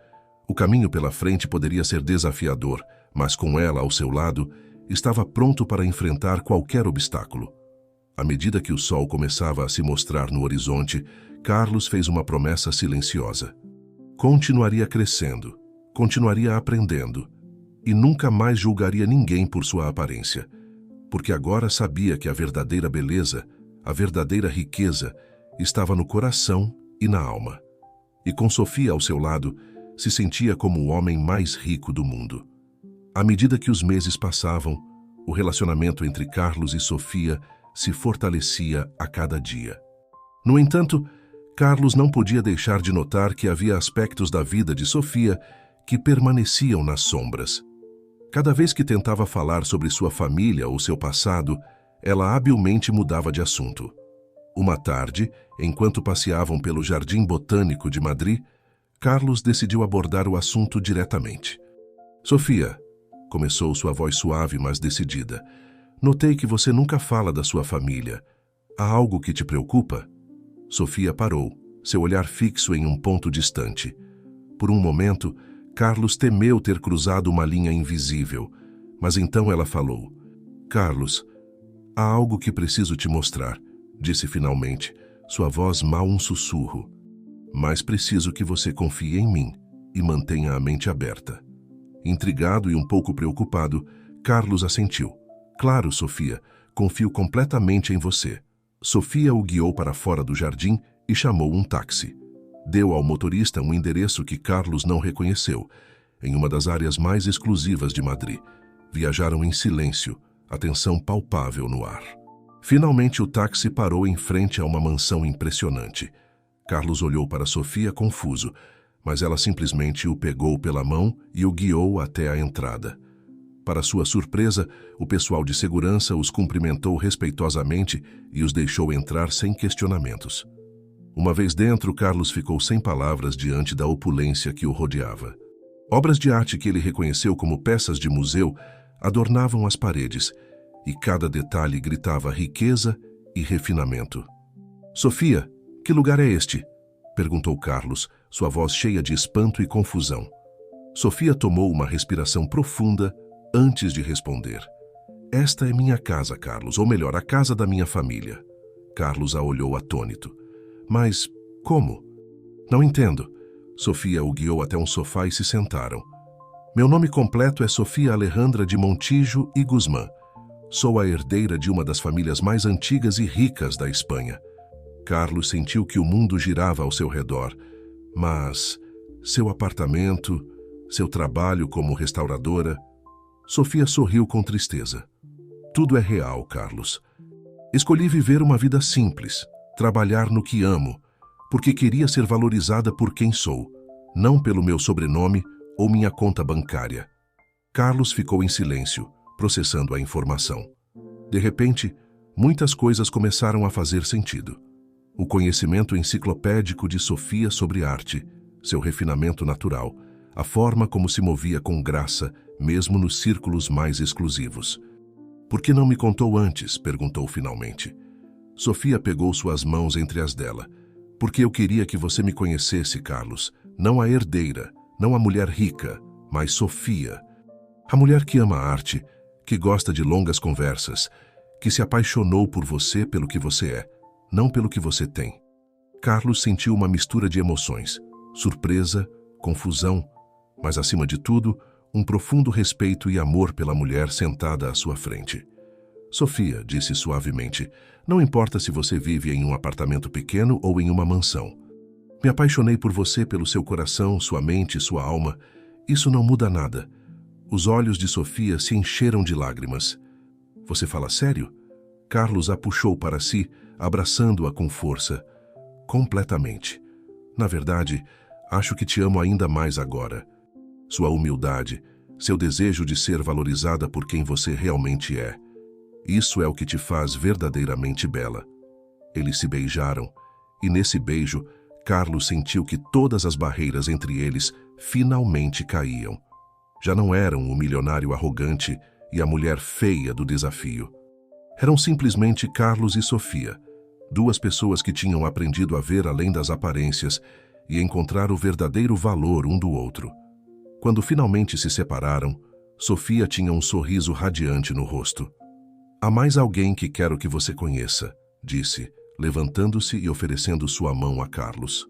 O caminho pela frente poderia ser desafiador, mas com ela ao seu lado, estava pronto para enfrentar qualquer obstáculo. À medida que o sol começava a se mostrar no horizonte, Carlos fez uma promessa silenciosa. Continuaria crescendo, continuaria aprendendo, e nunca mais julgaria ninguém por sua aparência, porque agora sabia que a verdadeira beleza, a verdadeira riqueza, estava no coração e na alma. E com Sofia ao seu lado, se sentia como o homem mais rico do mundo. À medida que os meses passavam, o relacionamento entre Carlos e Sofia se fortalecia a cada dia. No entanto, Carlos não podia deixar de notar que havia aspectos da vida de Sofia que permaneciam nas sombras. Cada vez que tentava falar sobre sua família ou seu passado, ela habilmente mudava de assunto. Uma tarde, enquanto passeavam pelo Jardim Botânico de Madrid, Carlos decidiu abordar o assunto diretamente. "Sofia", começou sua voz suave, mas decidida, "notei que você nunca fala da sua família. Há algo que te preocupa?" Sofia parou, seu olhar fixo em um ponto distante. Por um momento, Carlos temeu ter cruzado uma linha invisível, mas então ela falou, "Carlos, há algo que preciso te mostrar", disse finalmente, sua voz mal um sussurro. "Mas preciso que você confie em mim e mantenha a mente aberta." Intrigado e um pouco preocupado, Carlos assentiu. "Claro, Sofia, confio completamente em você." Sofia o guiou para fora do jardim e chamou um táxi. Deu ao motorista um endereço que Carlos não reconheceu, em uma das áreas mais exclusivas de Madrid. Viajaram em silêncio, a tensão palpável no ar. Finalmente o táxi parou em frente a uma mansão impressionante. Carlos olhou para Sofia confuso, mas ela simplesmente o pegou pela mão e o guiou até a entrada. Para sua surpresa, o pessoal de segurança os cumprimentou respeitosamente e os deixou entrar sem questionamentos. Uma vez dentro, Carlos ficou sem palavras diante da opulência que o rodeava. Obras de arte que ele reconheceu como peças de museu adornavam as paredes, e cada detalhe gritava riqueza e refinamento. "Sofia, que lugar é este?" perguntou Carlos, sua voz cheia de espanto e confusão. Sofia tomou uma respiração profunda antes de responder. "Esta é minha casa, Carlos, ou melhor, a casa da minha família." Carlos a olhou atônito. "Mas como?" "Não entendo." Sofia o guiou até um sofá e se sentaram. "Meu nome completo é Sofia Alejandra de Montijo e Guzmán. Sou a herdeira de uma das famílias mais antigas e ricas da Espanha." Carlos sentiu que o mundo girava ao seu redor, mas seu apartamento, seu trabalho como restauradora... Sofia sorriu com tristeza. Tudo é real, Carlos. Escolhi viver uma vida simples, trabalhar no que amo, porque queria ser valorizada por quem sou, não pelo meu sobrenome ou minha conta bancária. Carlos ficou em silêncio, processando a informação. De repente, muitas coisas começaram a fazer sentido. O conhecimento enciclopédico de Sofia sobre arte, seu refinamento natural, a forma como se movia com graça, mesmo nos círculos mais exclusivos. "Por que não me contou antes?", perguntou finalmente. Sofia pegou suas mãos entre as dela. "Porque eu queria que você me conhecesse, Carlos. Não a herdeira, não a mulher rica, mas Sofia. A mulher que ama a arte, que gosta de longas conversas, que se apaixonou por você pelo que você é, não pelo que você tem." Carlos sentiu uma mistura de emoções, surpresa, confusão, mas acima de tudo, um profundo respeito e amor pela mulher sentada à sua frente. "Sofia", disse suavemente, "não importa se você vive em um apartamento pequeno ou em uma mansão. Me apaixonei por você pelo seu coração, sua mente e sua alma. Isso não muda nada." Os olhos de Sofia se encheram de lágrimas. "Você fala sério?" Carlos a puxou para si, abraçando-a com força. "Completamente. Na verdade, acho que te amo ainda mais agora. Sua humildade, seu desejo de ser valorizada por quem você realmente é. Isso é o que te faz verdadeiramente bela." Eles se beijaram, e nesse beijo, Carlos sentiu que todas as barreiras entre eles finalmente caíam. Já não eram o milionário arrogante e a mulher feia do desafio. Eram simplesmente Carlos e Sofia, duas pessoas que tinham aprendido a ver além das aparências e encontrar o verdadeiro valor um do outro. Quando finalmente se separaram, Sofia tinha um sorriso radiante no rosto. "Há mais alguém que quero que você conheça", disse, levantando-se e oferecendo sua mão a Carlos.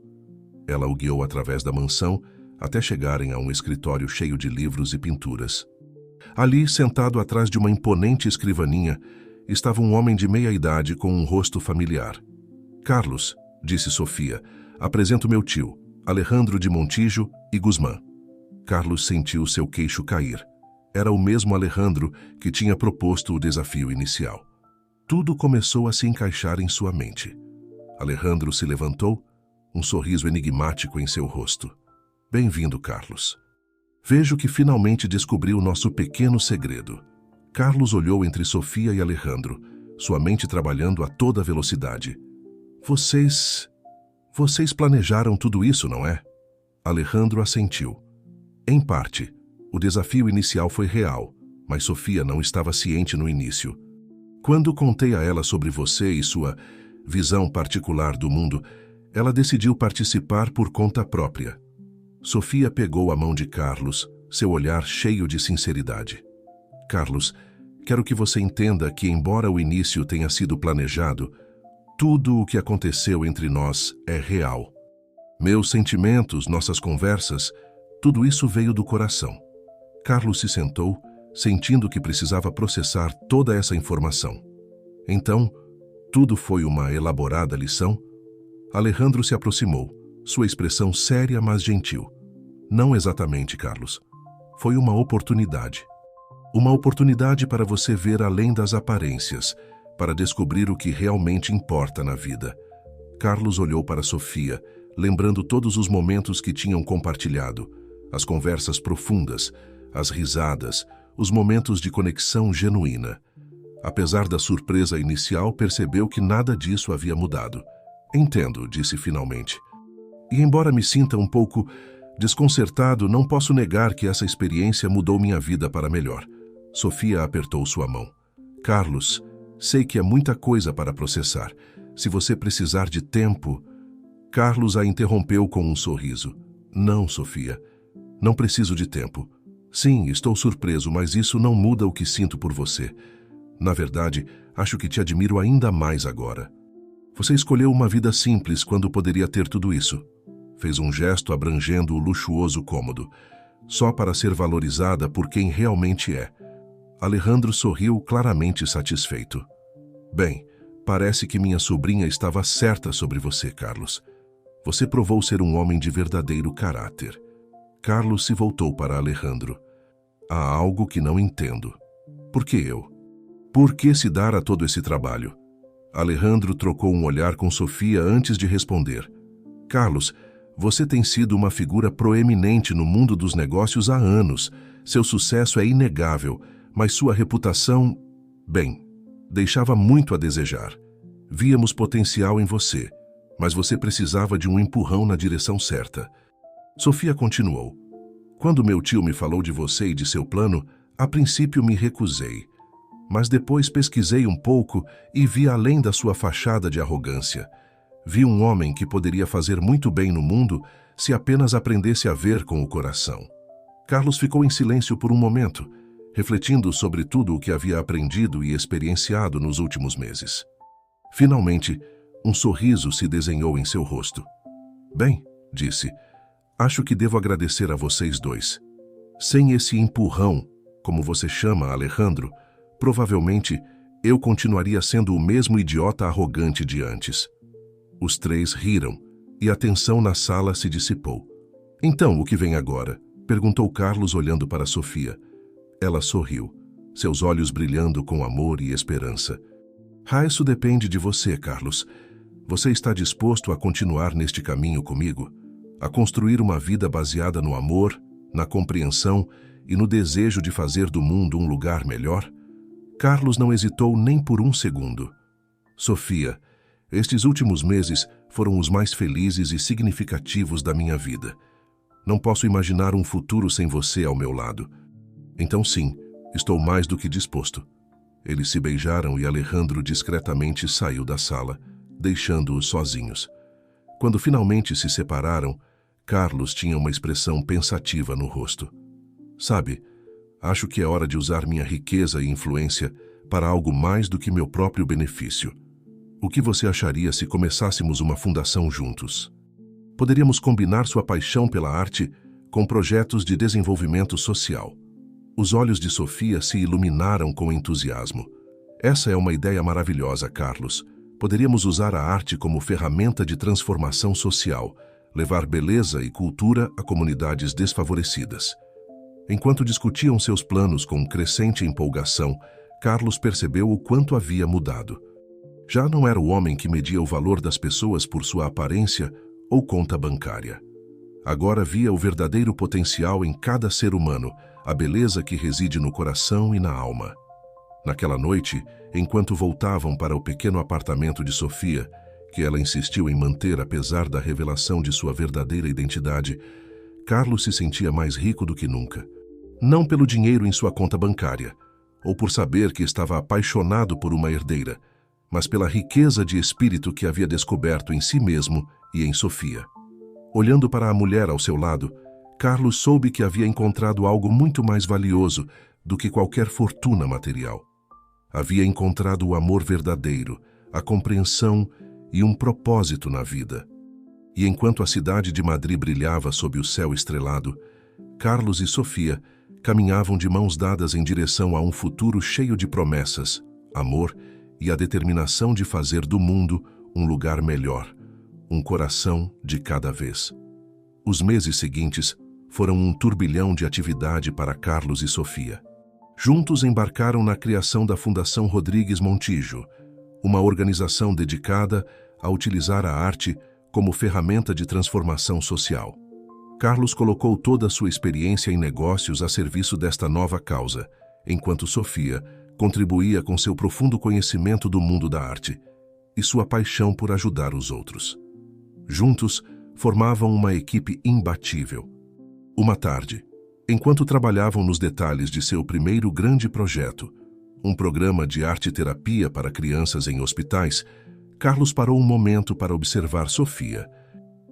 Ela o guiou através da mansão até chegarem a um escritório cheio de livros e pinturas. Ali, sentado atrás de uma imponente escrivaninha, estava um homem de meia-idade com um rosto familiar. "Carlos", disse Sofia, "apresento meu tio, Alejandro de Montijo e Guzmán." Carlos sentiu seu queixo cair. Era o mesmo Alejandro que tinha proposto o desafio inicial. Tudo começou a se encaixar em sua mente. Alejandro se levantou, um sorriso enigmático em seu rosto. "Bem-vindo, Carlos. Vejo que finalmente descobriu nosso pequeno segredo." Carlos olhou entre Sofia e Alejandro, sua mente trabalhando a toda velocidade. Vocês planejaram tudo isso, não é?" Alejandro assentiu. "Em parte. O desafio inicial foi real, mas Sofia não estava ciente no início. Quando contei a ela sobre você e sua visão particular do mundo, ela decidiu participar por conta própria." Sofia pegou a mão de Carlos, seu olhar cheio de sinceridade. "Carlos, quero que você entenda que, embora o início tenha sido planejado, tudo o que aconteceu entre nós é real. Meus sentimentos, nossas conversas, tudo isso veio do coração." Carlos se sentou, sentindo que precisava processar toda essa informação. "Então, tudo foi uma elaborada lição?" Alejandro se aproximou, sua expressão séria, mas gentil. "Não exatamente, Carlos. Foi uma oportunidade. Uma oportunidade para você ver além das aparências, para descobrir o que realmente importa na vida." Carlos olhou para Sofia, lembrando todos os momentos que tinham compartilhado, as conversas profundas, as risadas, os momentos de conexão genuína. Apesar da surpresa inicial, percebeu que nada disso havia mudado. "Entendo", disse finalmente. "E embora me sinta um pouco desconcertado, não posso negar que essa experiência mudou minha vida para melhor." Sofia apertou sua mão. "Carlos, sei que é muita coisa para processar. Se você precisar de tempo..." Carlos a interrompeu com um sorriso. "Não, Sofia. Não preciso de tempo. Sim, estou surpreso, mas isso não muda o que sinto por você. Na verdade, acho que te admiro ainda mais agora. Você escolheu uma vida simples quando poderia ter tudo isso." Fez um gesto abrangendo o luxuoso cômodo, só para ser valorizada por quem realmente é. Alejandro sorriu claramente satisfeito. "Bem, parece que minha sobrinha estava certa sobre você, Carlos. Você provou ser um homem de verdadeiro caráter." Carlos se voltou para Alejandro. "Há algo que não entendo. Por que eu?" Por que se dar a todo esse trabalho? Alejandro trocou um olhar com Sofia antes de responder. Carlos, você tem sido uma figura proeminente no mundo dos negócios há anos. Seu sucesso é inegável, mas sua reputação, bem, deixava muito a desejar. Víamos potencial em você, mas você precisava de um empurrão na direção certa. Sofia continuou. Quando meu tio me falou de você e de seu plano, a princípio me recusei. Mas depois pesquisei um pouco e vi além da sua fachada de arrogância. Vi um homem que poderia fazer muito bem no mundo se apenas aprendesse a ver com o coração. Carlos ficou em silêncio por um momento, refletindo sobre tudo o que havia aprendido e experienciado nos últimos meses. Finalmente, um sorriso se desenhou em seu rosto. Bem, disse, acho que devo agradecer a vocês dois. Sem esse empurrão, como você chama, Alejandro, provavelmente eu continuaria sendo o mesmo idiota arrogante de antes. Os três riram e a tensão na sala se dissipou. Então, o que vem agora? Perguntou Carlos olhando para Sofia. Ela sorriu, seus olhos brilhando com amor e esperança. Isso depende de você, Carlos. Você está disposto a continuar neste caminho comigo? A construir uma vida baseada no amor, na compreensão e no desejo de fazer do mundo um lugar melhor? Carlos não hesitou nem por um segundo. Sofia, estes últimos meses foram os mais felizes e significativos da minha vida. Não posso imaginar um futuro sem você ao meu lado. Então sim, estou mais do que disposto. Eles se beijaram e Alejandro discretamente saiu da sala, deixando-os sozinhos. Quando finalmente se separaram, Carlos tinha uma expressão pensativa no rosto. Sabe, acho que é hora de usar minha riqueza e influência para algo mais do que meu próprio benefício. O que você acharia se começássemos uma fundação juntos? Poderíamos combinar sua paixão pela arte com projetos de desenvolvimento social. Os olhos de Sofia se iluminaram com entusiasmo. Essa é uma ideia maravilhosa, Carlos. Poderíamos usar a arte como ferramenta de transformação social, levar beleza e cultura a comunidades desfavorecidas. Enquanto discutiam seus planos com crescente empolgação, Carlos percebeu o quanto havia mudado. Já não era o homem que media o valor das pessoas por sua aparência ou conta bancária. Agora via o verdadeiro potencial em cada ser humano, a beleza que reside no coração e na alma. Naquela noite, enquanto voltavam para o pequeno apartamento de Sofia, que ela insistiu em manter apesar da revelação de sua verdadeira identidade, Carlos se sentia mais rico do que nunca. Não pelo dinheiro em sua conta bancária, ou por saber que estava apaixonado por uma herdeira, mas pela riqueza de espírito que havia descoberto em si mesmo e em Sofia. Olhando para a mulher ao seu lado, Carlos soube que havia encontrado algo muito mais valioso do que qualquer fortuna material. Havia encontrado o amor verdadeiro, a compreensão e um propósito na vida. E enquanto a cidade de Madrid brilhava sob o céu estrelado, Carlos e Sofia caminhavam de mãos dadas em direção a um futuro cheio de promessas, amor e a determinação de fazer do mundo um lugar melhor, um coração de cada vez. Os meses seguintes foram um turbilhão de atividade para Carlos e Sofia. Juntos embarcaram na criação da Fundação Rodrigues Montijo, uma organização dedicada a utilizar a arte como ferramenta de transformação social. Carlos colocou toda a sua experiência em negócios a serviço desta nova causa, enquanto Sofia contribuía com seu profundo conhecimento do mundo da arte e sua paixão por ajudar os outros. Juntos, formavam uma equipe imbatível. Uma tarde, enquanto trabalhavam nos detalhes de seu primeiro grande projeto, um programa de arte-terapia para crianças em hospitais, Carlos parou um momento para observar Sofia.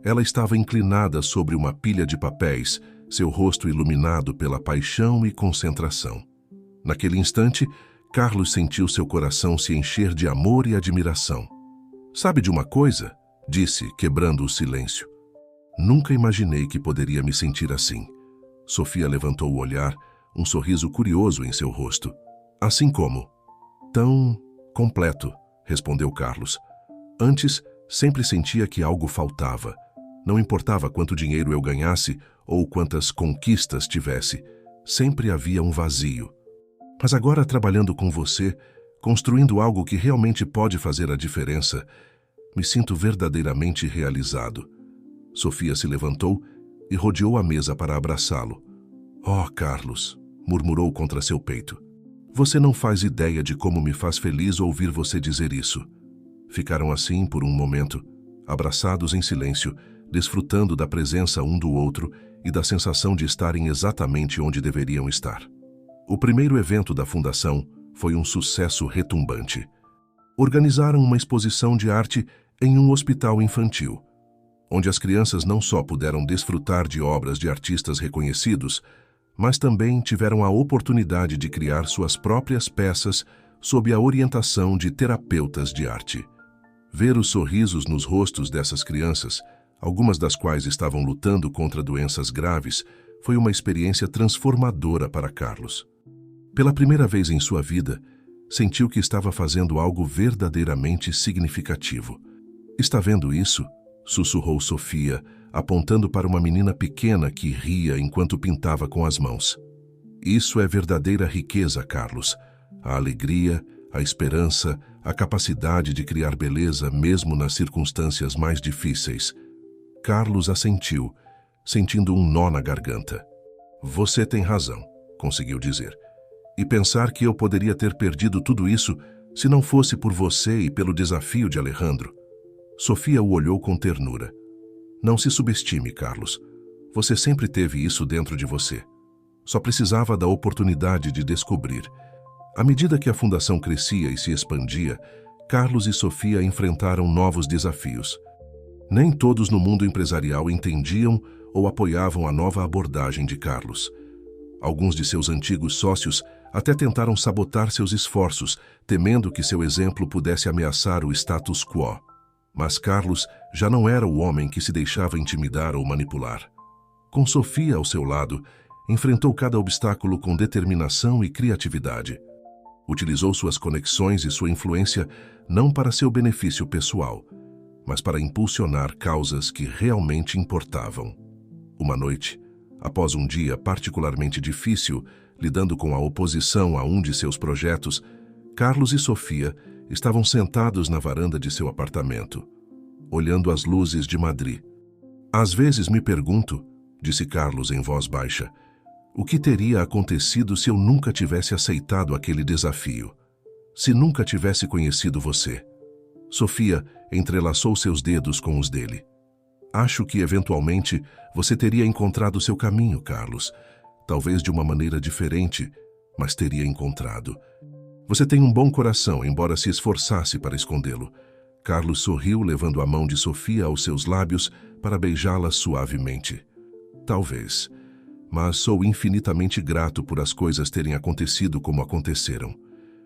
Ela estava inclinada sobre uma pilha de papéis, seu rosto iluminado pela paixão e concentração. Naquele instante, Carlos sentiu seu coração se encher de amor e admiração. "Sabe de uma coisa?", disse, quebrando o silêncio. "Nunca imaginei que poderia me sentir assim." Sofia levantou o olhar, um sorriso curioso em seu rosto. "Assim como?" "Tão completo", respondeu Carlos. "Antes, sempre sentia que algo faltava. Não importava quanto dinheiro eu ganhasse ou quantas conquistas tivesse, sempre havia um vazio. Mas agora, trabalhando com você, construindo algo que realmente pode fazer a diferença, me sinto verdadeiramente realizado. Sofia se levantou e rodeou a mesa para abraçá-lo. Oh, Carlos, murmurou contra seu peito. Você não faz ideia de como me faz feliz ouvir você dizer isso. Ficaram assim por um momento, abraçados em silêncio, desfrutando da presença um do outro e da sensação de estarem exatamente onde deveriam estar. O primeiro evento da fundação foi um sucesso retumbante. Organizaram uma exposição de arte em um hospital infantil, onde as crianças não só puderam desfrutar de obras de artistas reconhecidos, mas também tiveram a oportunidade de criar suas próprias peças sob a orientação de terapeutas de arte. Ver os sorrisos nos rostos dessas crianças, algumas das quais estavam lutando contra doenças graves, foi uma experiência transformadora para Carlos. Pela primeira vez em sua vida, sentiu que estava fazendo algo verdadeiramente significativo. Está vendo isso? Sussurrou Sofia, apontando para uma menina pequena que ria enquanto pintava com as mãos. Isso é verdadeira riqueza, Carlos. A alegria, a esperança, a capacidade de criar beleza mesmo nas circunstâncias mais difíceis. Carlos assentiu, sentindo um nó na garganta. Você tem razão, conseguiu dizer. E pensar que eu poderia ter perdido tudo isso se não fosse por você e pelo desafio de Alejandro. Sofia o olhou com ternura. Não se subestime, Carlos. Você sempre teve isso dentro de você. Só precisava da oportunidade de descobrir. À medida que a fundação crescia e se expandia, Carlos e Sofia enfrentaram novos desafios. Nem todos no mundo empresarial entendiam ou apoiavam a nova abordagem de Carlos. Alguns de seus antigos sócios até tentaram sabotar seus esforços, temendo que seu exemplo pudesse ameaçar o status quo. Mas Carlos já não era o homem que se deixava intimidar ou manipular. Com Sofia ao seu lado, enfrentou cada obstáculo com determinação e criatividade. Utilizou suas conexões e sua influência não para seu benefício pessoal, mas para impulsionar causas que realmente importavam. Uma noite, após um dia particularmente difícil, lidando com a oposição a um de seus projetos, Carlos e Sofia estavam sentados na varanda de seu apartamento, olhando as luzes de Madrid. Às vezes me pergunto, disse Carlos em voz baixa, o que teria acontecido se eu nunca tivesse aceitado aquele desafio? Se nunca tivesse conhecido você? Sofia entrelaçou seus dedos com os dele. Acho que, eventualmente, você teria encontrado seu caminho, Carlos. Talvez de uma maneira diferente, mas teria encontrado. Você tem um bom coração, embora se esforçasse para escondê-lo. Carlos sorriu, levando a mão de Sofia aos seus lábios para beijá-la suavemente. Talvez, mas sou infinitamente grato por as coisas terem acontecido como aconteceram.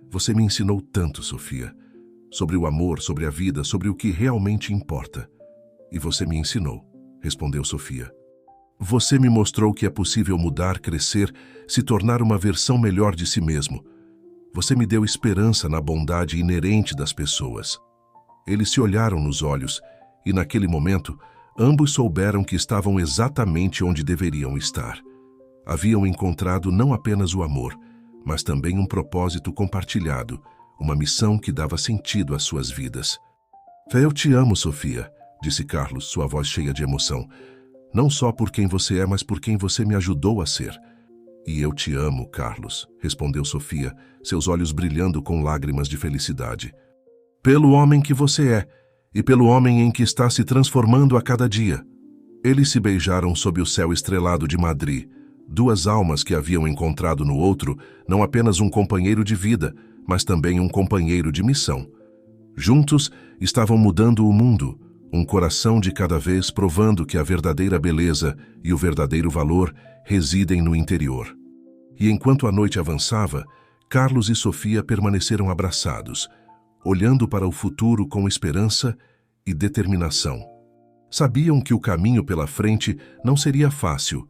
Você me ensinou tanto, Sofia. Sobre o amor, sobre a vida, sobre o que realmente importa. E você me ensinou, respondeu Sofia. Você me mostrou que é possível mudar, crescer, se tornar uma versão melhor de si mesmo. Você me deu esperança na bondade inerente das pessoas. Eles se olharam nos olhos e, naquele momento, ambos souberam que estavam exatamente onde deveriam estar. Haviam encontrado não apenas o amor, mas também um propósito compartilhado, uma missão que dava sentido às suas vidas. Eu te amo, Sofia, disse Carlos, sua voz cheia de emoção. Não só por quem você é, mas por quem você me ajudou a ser. E eu te amo, Carlos, respondeu Sofia, seus olhos brilhando com lágrimas de felicidade. Pelo homem que você é, e pelo homem em que está se transformando a cada dia. Eles se beijaram sob o céu estrelado de Madrid, duas almas que haviam encontrado no outro não apenas um companheiro de vida, mas também um companheiro de missão. Juntos estavam mudando o mundo, um coração de cada vez provando que a verdadeira beleza e o verdadeiro valor residem no interior. E enquanto a noite avançava, Carlos e Sofia permaneceram abraçados, olhando para o futuro com esperança e determinação. Sabiam que o caminho pela frente não seria fácil,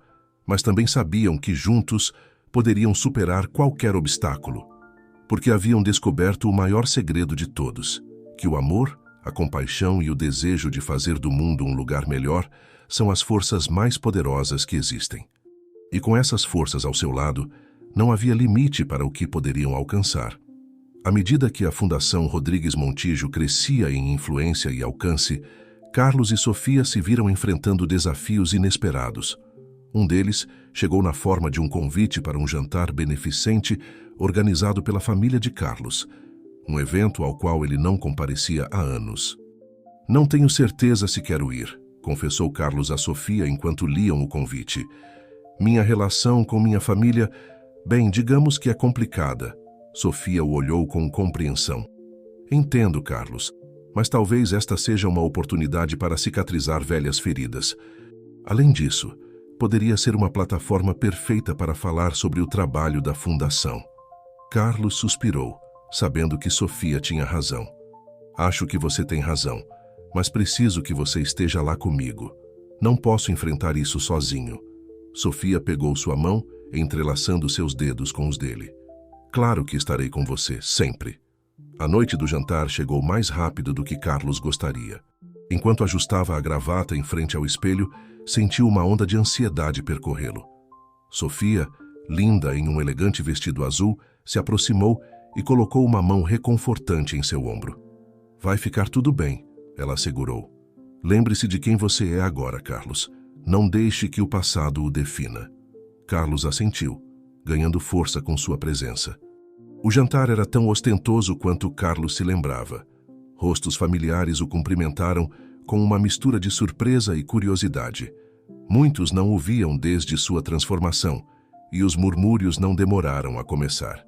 mas também sabiam que juntos poderiam superar qualquer obstáculo, porque haviam descoberto o maior segredo de todos, que o amor, a compaixão e o desejo de fazer do mundo um lugar melhor são as forças mais poderosas que existem. E com essas forças ao seu lado, não havia limite para o que poderiam alcançar. À medida que a Fundação Rodrigues Montijo crescia em influência e alcance, Carlos e Sofia se viram enfrentando desafios inesperados. Um deles chegou na forma de um convite para um jantar beneficente organizado pela família de Carlos, um evento ao qual ele não comparecia há anos. "Não tenho certeza se quero ir", confessou Carlos a Sofia enquanto liam o convite. "Minha relação com minha família, bem, digamos que é complicada." Sofia o olhou com compreensão. "Entendo, Carlos, mas talvez esta seja uma oportunidade para cicatrizar velhas feridas. Além disso, poderia ser uma plataforma perfeita para falar sobre o trabalho da Fundação." Carlos suspirou, sabendo que Sofia tinha razão. "Acho que você tem razão, mas preciso que você esteja lá comigo. Não posso enfrentar isso sozinho." Sofia pegou sua mão, entrelaçando seus dedos com os dele. "Claro que estarei com você, sempre." A noite do jantar chegou mais rápido do que Carlos gostaria. Enquanto ajustava a gravata em frente ao espelho, sentiu uma onda de ansiedade percorrê-lo. Sofia, linda em um elegante vestido azul, se aproximou e colocou uma mão reconfortante em seu ombro. "Vai ficar tudo bem", ela assegurou. "Lembre-se de quem você é agora, Carlos. Não deixe que o passado o defina." Carlos assentiu, ganhando força com sua presença. O jantar era tão ostentoso quanto Carlos se lembrava. Rostos familiares o cumprimentaram com uma mistura de surpresa e curiosidade. Muitos não o viam desde sua transformação, e os murmúrios não demoraram a começar.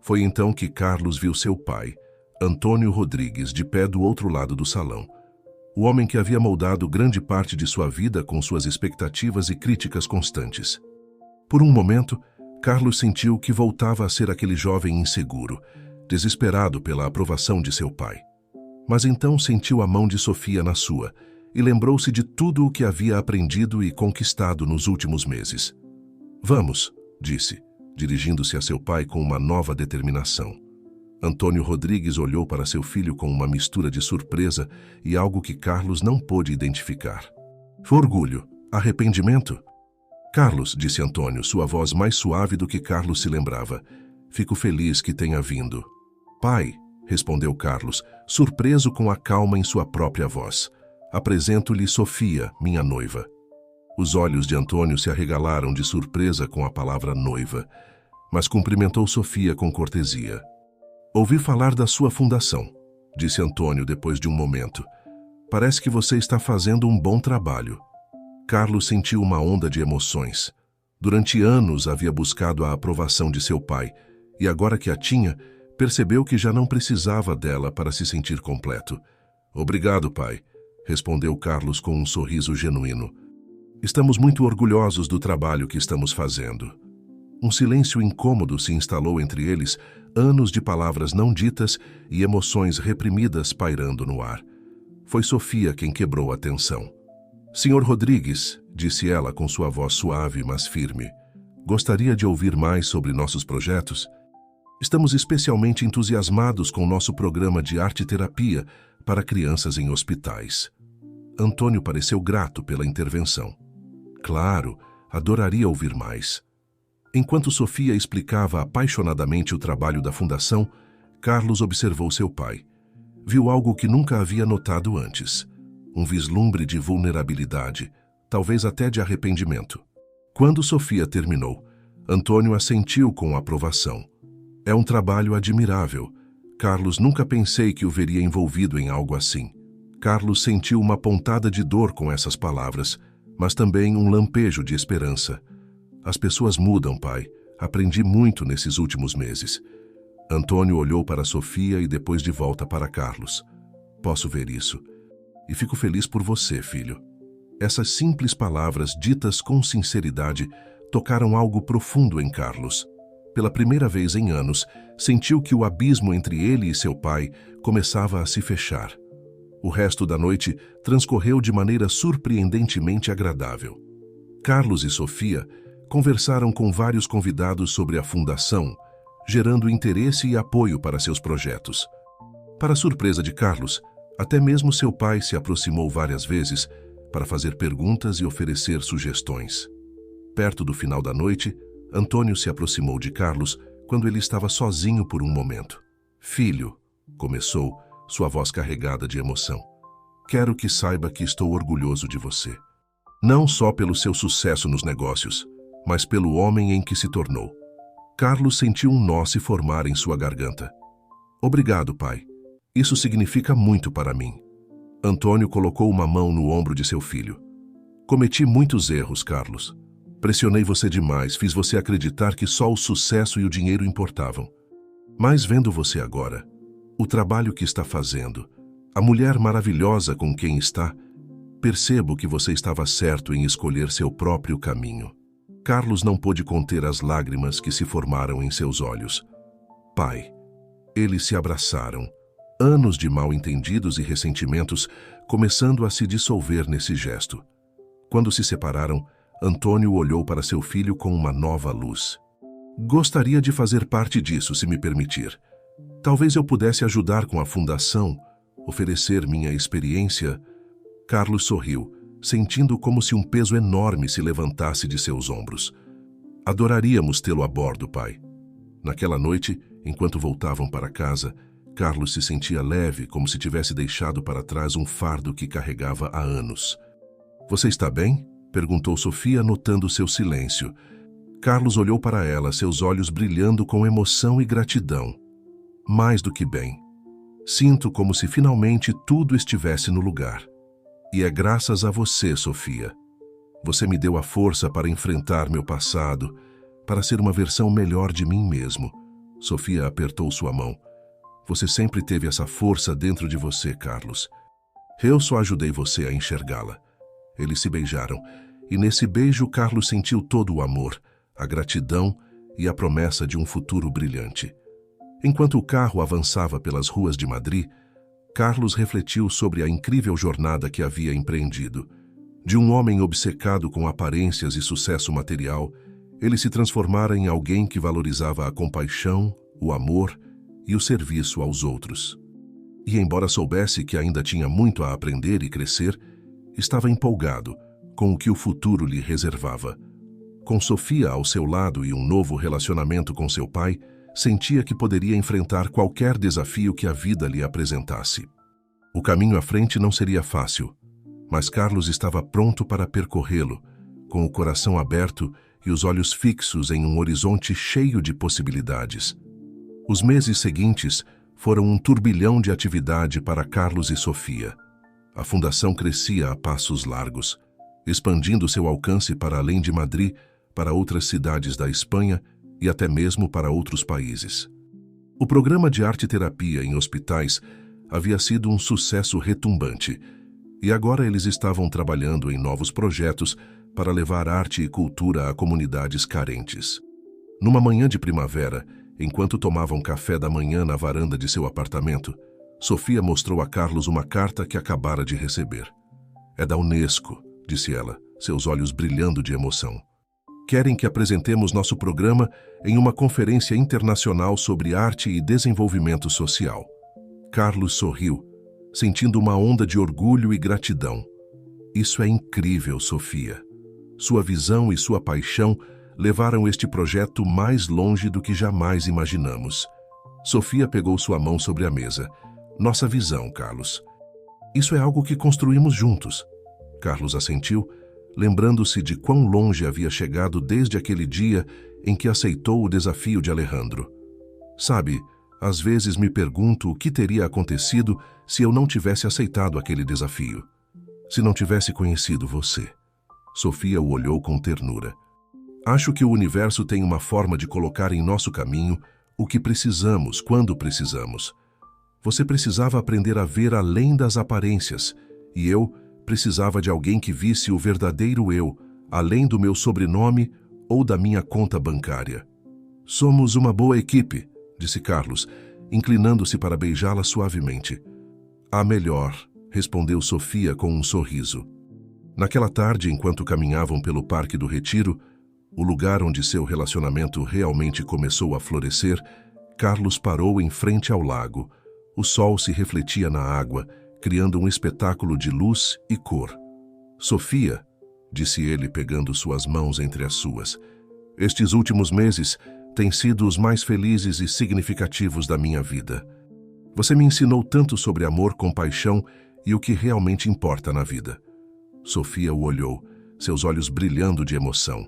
Foi então que Carlos viu seu pai, Antônio Rodrigues, de pé do outro lado do salão. O homem que havia moldado grande parte de sua vida com suas expectativas e críticas constantes. Por um momento, Carlos sentiu que voltava a ser aquele jovem inseguro, desesperado pela aprovação de seu pai. Mas então sentiu a mão de Sofia na sua e lembrou-se de tudo o que havia aprendido e conquistado nos últimos meses. "Vamos", disse, dirigindo-se a seu pai com uma nova determinação. Antônio Rodrigues olhou para seu filho com uma mistura de surpresa e algo que Carlos não pôde identificar. "Foi orgulho? Arrependimento?" "Carlos", disse Antônio, sua voz mais suave do que Carlos se lembrava. "Fico feliz que tenha vindo." "Pai", respondeu Carlos, surpreso com a calma em sua própria voz. "Apresento-lhe Sofia, minha noiva." Os olhos de Antônio se arregalaram de surpresa com a palavra noiva, mas cumprimentou Sofia com cortesia. "Ouvi falar da sua fundação", disse Antônio depois de um momento. "Parece que você está fazendo um bom trabalho." Carlos sentiu uma onda de emoções. Durante anos havia buscado a aprovação de seu pai, e agora que a tinha, percebeu que já não precisava dela para se sentir completo. "Obrigado, pai", respondeu Carlos com um sorriso genuíno. "Estamos muito orgulhosos do trabalho que estamos fazendo." Um silêncio incômodo se instalou entre eles, anos de palavras não ditas e emoções reprimidas pairando no ar. Foi Sofia quem quebrou a tensão. "Senhor Rodrigues", disse ela com sua voz suave, mas firme, "gostaria de ouvir mais sobre nossos projetos? Estamos especialmente entusiasmados com nosso programa de arte-terapia para crianças em hospitais." Antônio pareceu grato pela intervenção. "Claro, adoraria ouvir mais." Enquanto Sofia explicava apaixonadamente o trabalho da Fundação, Carlos observou seu pai. Viu algo que nunca havia notado antes. Um vislumbre de vulnerabilidade, talvez até de arrependimento. Quando Sofia terminou, Antônio assentiu com aprovação. "É um trabalho admirável. Carlos, nunca pensei que o veria envolvido em algo assim." Carlos sentiu uma pontada de dor com essas palavras, mas também um lampejo de esperança. "As pessoas mudam, pai. Aprendi muito nesses últimos meses." Antônio olhou para Sofia e depois de volta para Carlos. "Posso ver isso. E fico feliz por você, filho." Essas simples palavras, ditas com sinceridade, tocaram algo profundo em Carlos. Pela primeira vez em anos, sentiu que o abismo entre ele e seu pai começava a se fechar. O resto da noite transcorreu de maneira surpreendentemente agradável. Carlos e Sofia conversaram com vários convidados sobre a Fundação, gerando interesse e apoio para seus projetos. Para surpresa de Carlos, até mesmo seu pai se aproximou várias vezes para fazer perguntas e oferecer sugestões. Perto do final da noite, Antônio se aproximou de Carlos quando ele estava sozinho por um momento. Filho, começou, sua voz carregada de emoção. Quero que saiba que estou orgulhoso de você. Não só pelo seu sucesso nos negócios, mas pelo homem em que se tornou. Carlos sentiu um nó se formar em sua garganta. Obrigado, pai. Isso significa muito para mim. Antônio colocou uma mão no ombro de seu filho. Cometi muitos erros, Carlos. Pressionei você demais, fiz você acreditar que só o sucesso e o dinheiro importavam. Mas vendo você agora, o trabalho que está fazendo, a mulher maravilhosa com quem está, percebo que você estava certo em escolher seu próprio caminho. Carlos não pôde conter as lágrimas que se formaram em seus olhos. Pai, eles se abraçaram, anos de mal-entendidos e ressentimentos começando a se dissolver nesse gesto. Quando se separaram, Antônio olhou para seu filho com uma nova luz. Gostaria de fazer parte disso, se me permitir. Talvez eu pudesse ajudar com a fundação, oferecer minha experiência. Carlos sorriu, sentindo como se um peso enorme se levantasse de seus ombros. Adoraríamos tê-lo a bordo, pai. Naquela noite, enquanto voltavam para casa, Carlos se sentia leve, como se tivesse deixado para trás um fardo que carregava há anos. Você está bem? Perguntou Sofia, notando seu silêncio. Carlos olhou para ela, seus olhos brilhando com emoção e gratidão. Mais do que bem. Sinto como se finalmente tudo estivesse no lugar. E é graças a você, Sofia. Você me deu a força para enfrentar meu passado, para ser uma versão melhor de mim mesmo. Sofia apertou sua mão. Você sempre teve essa força dentro de você, Carlos. Eu só ajudei você a enxergá-la. Eles se beijaram, e nesse beijo Carlos sentiu todo o amor, a gratidão e a promessa de um futuro brilhante. Enquanto o carro avançava pelas ruas de Madrid, Carlos refletiu sobre a incrível jornada que havia empreendido. De um homem obcecado com aparências e sucesso material, ele se transformara em alguém que valorizava a compaixão, o amor e o serviço aos outros. E embora soubesse que ainda tinha muito a aprender e crescer, estava empolgado com o que o futuro lhe reservava. Com Sofia ao seu lado e um novo relacionamento com seu pai, sentia que poderia enfrentar qualquer desafio que a vida lhe apresentasse. O caminho à frente não seria fácil, mas Carlos estava pronto para percorrê-lo, com o coração aberto e os olhos fixos em um horizonte cheio de possibilidades. Os meses seguintes foram um turbilhão de atividade para Carlos e Sofia. A fundação crescia a passos largos, expandindo seu alcance para além de Madrid, para outras cidades da Espanha e até mesmo para outros países. O programa de arte-terapia em hospitais havia sido um sucesso retumbante, e agora eles estavam trabalhando em novos projetos para levar arte e cultura a comunidades carentes. Numa manhã de primavera, enquanto tomavam café da manhã na varanda de seu apartamento, Sofia mostrou a Carlos uma carta que acabara de receber. É da Unesco, disse ela, seus olhos brilhando de emoção. Querem que apresentemos nosso programa em uma conferência internacional sobre arte e desenvolvimento social. Carlos sorriu, sentindo uma onda de orgulho e gratidão. Isso é incrível, Sofia. Sua visão e sua paixão levaram este projeto mais longe do que jamais imaginamos. Sofia pegou sua mão sobre a mesa. Nossa visão, Carlos. Isso é algo que construímos juntos. Carlos assentiu, lembrando-se de quão longe havia chegado desde aquele dia em que aceitou o desafio de Alejandro. Sabe, às vezes me pergunto o que teria acontecido se eu não tivesse aceitado aquele desafio. Se não tivesse conhecido você. Sofia o olhou com ternura. Acho que o universo tem uma forma de colocar em nosso caminho o que precisamos quando precisamos. Você precisava aprender a ver além das aparências, e eu precisava de alguém que visse o verdadeiro eu, além do meu sobrenome ou da minha conta bancária. Somos uma boa equipe, disse Carlos, inclinando-se para beijá-la suavemente. A melhor, respondeu Sofia com um sorriso. Naquela tarde, enquanto caminhavam pelo Parque do Retiro, o lugar onde seu relacionamento realmente começou a florescer, Carlos parou em frente ao lago. O sol se refletia na água, criando um espetáculo de luz e cor. Sofia, disse ele pegando suas mãos entre as suas, estes últimos meses têm sido os mais felizes e significativos da minha vida. Você me ensinou tanto sobre amor, compaixão e o que realmente importa na vida. Sofia o olhou, seus olhos brilhando de emoção.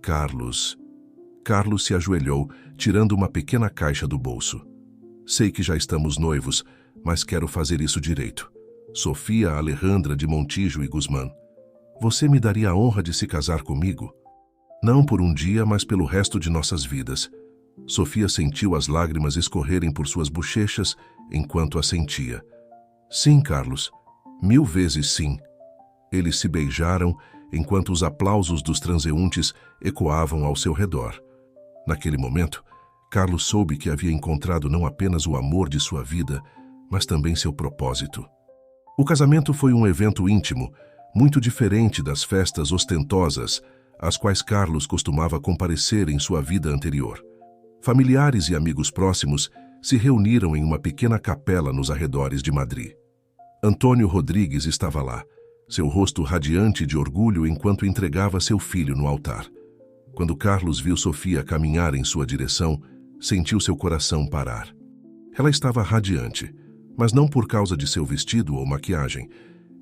Carlos. Carlos se ajoelhou, tirando uma pequena caixa do bolso. Sei que já estamos noivos, mas quero fazer isso direito. Sofia Alejandra de Montijo e Guzmán. Você me daria a honra de se casar comigo? Não por um dia, mas pelo resto de nossas vidas. Sofia sentiu as lágrimas escorrerem por suas bochechas enquanto assentia. Sim, Carlos. 1000 vezes sim. Eles se beijaram enquanto os aplausos dos transeuntes ecoavam ao seu redor. Naquele momento, Carlos soube que havia encontrado não apenas o amor de sua vida, mas também seu propósito. O casamento foi um evento íntimo, muito diferente das festas ostentosas às quais Carlos costumava comparecer em sua vida anterior. Familiares e amigos próximos se reuniram em uma pequena capela nos arredores de Madrid. Antônio Rodrigues estava lá, seu rosto radiante de orgulho enquanto entregava seu filho no altar. Quando Carlos viu Sofia caminhar em sua direção, sentiu seu coração parar. Ela estava radiante, mas não por causa de seu vestido ou maquiagem,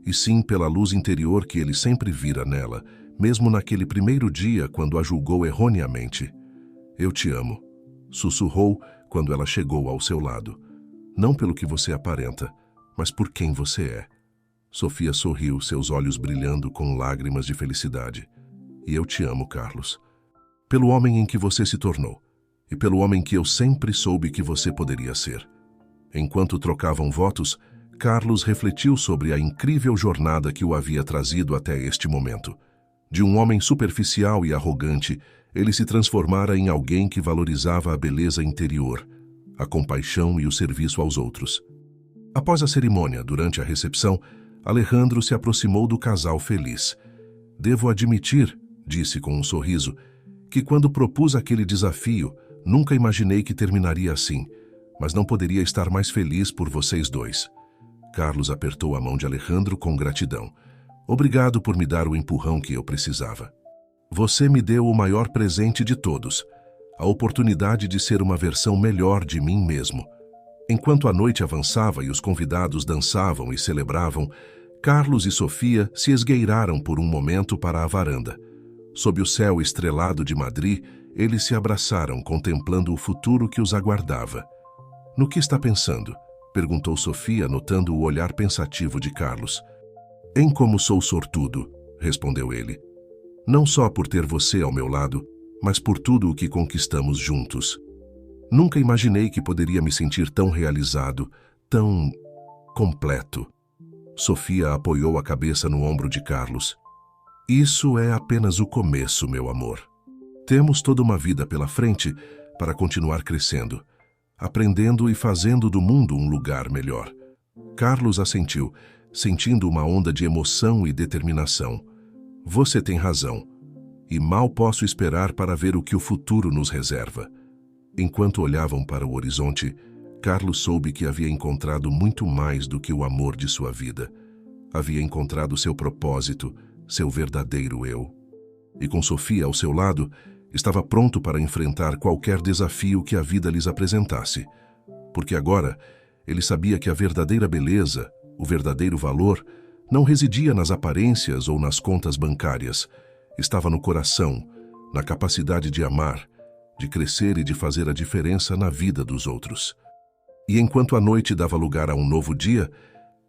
e sim pela luz interior que ele sempre vira nela, mesmo naquele primeiro dia quando a julgou erroneamente. Eu te amo, sussurrou quando ela chegou ao seu lado. Não pelo que você aparenta, mas por quem você é. Sofia sorriu, seus olhos brilhando com lágrimas de felicidade. E eu te amo, Carlos. Pelo homem em que você se tornou, e pelo homem que eu sempre soube que você poderia ser. Enquanto trocavam votos, Carlos refletiu sobre a incrível jornada que o havia trazido até este momento. De um homem superficial e arrogante, ele se transformara em alguém que valorizava a beleza interior, a compaixão e o serviço aos outros. Após a cerimônia, durante a recepção, Alejandro se aproximou do casal feliz. Devo admitir, disse com um sorriso, que quando propus aquele desafio, nunca imaginei que terminaria assim, mas não poderia estar mais feliz por vocês dois. Carlos apertou a mão de Alejandro com gratidão. Obrigado por me dar o empurrão que eu precisava. Você me deu o maior presente de todos, a oportunidade de ser uma versão melhor de mim mesmo. Enquanto a noite avançava e os convidados dançavam e celebravam, Carlos e Sofia se esgueiraram por um momento para a varanda. Sob o céu estrelado de Madrid, eles se abraçaram, contemplando o futuro que os aguardava. No que está pensando? Perguntou Sofia, notando o olhar pensativo de Carlos. Em como sou sortudo, respondeu ele. Não só por ter você ao meu lado, mas por tudo o que conquistamos juntos. Nunca imaginei que poderia me sentir tão realizado, tão completo. Sofia apoiou a cabeça no ombro de Carlos. Isso é apenas o começo, meu amor. Temos toda uma vida pela frente para continuar crescendo, aprendendo e fazendo do mundo um lugar melhor. Carlos assentiu, sentindo uma onda de emoção e determinação. Você tem razão, e mal posso esperar para ver o que o futuro nos reserva. Enquanto olhavam para o horizonte, Carlos soube que havia encontrado muito mais do que o amor de sua vida. Havia encontrado seu propósito, seu verdadeiro eu. E com Sofia ao seu lado, estava pronto para enfrentar qualquer desafio que a vida lhes apresentasse. Porque agora, ele sabia que a verdadeira beleza, o verdadeiro valor, não residia nas aparências ou nas contas bancárias. Estava no coração, na capacidade de amar, de crescer e de fazer a diferença na vida dos outros. E enquanto a noite dava lugar a um novo dia,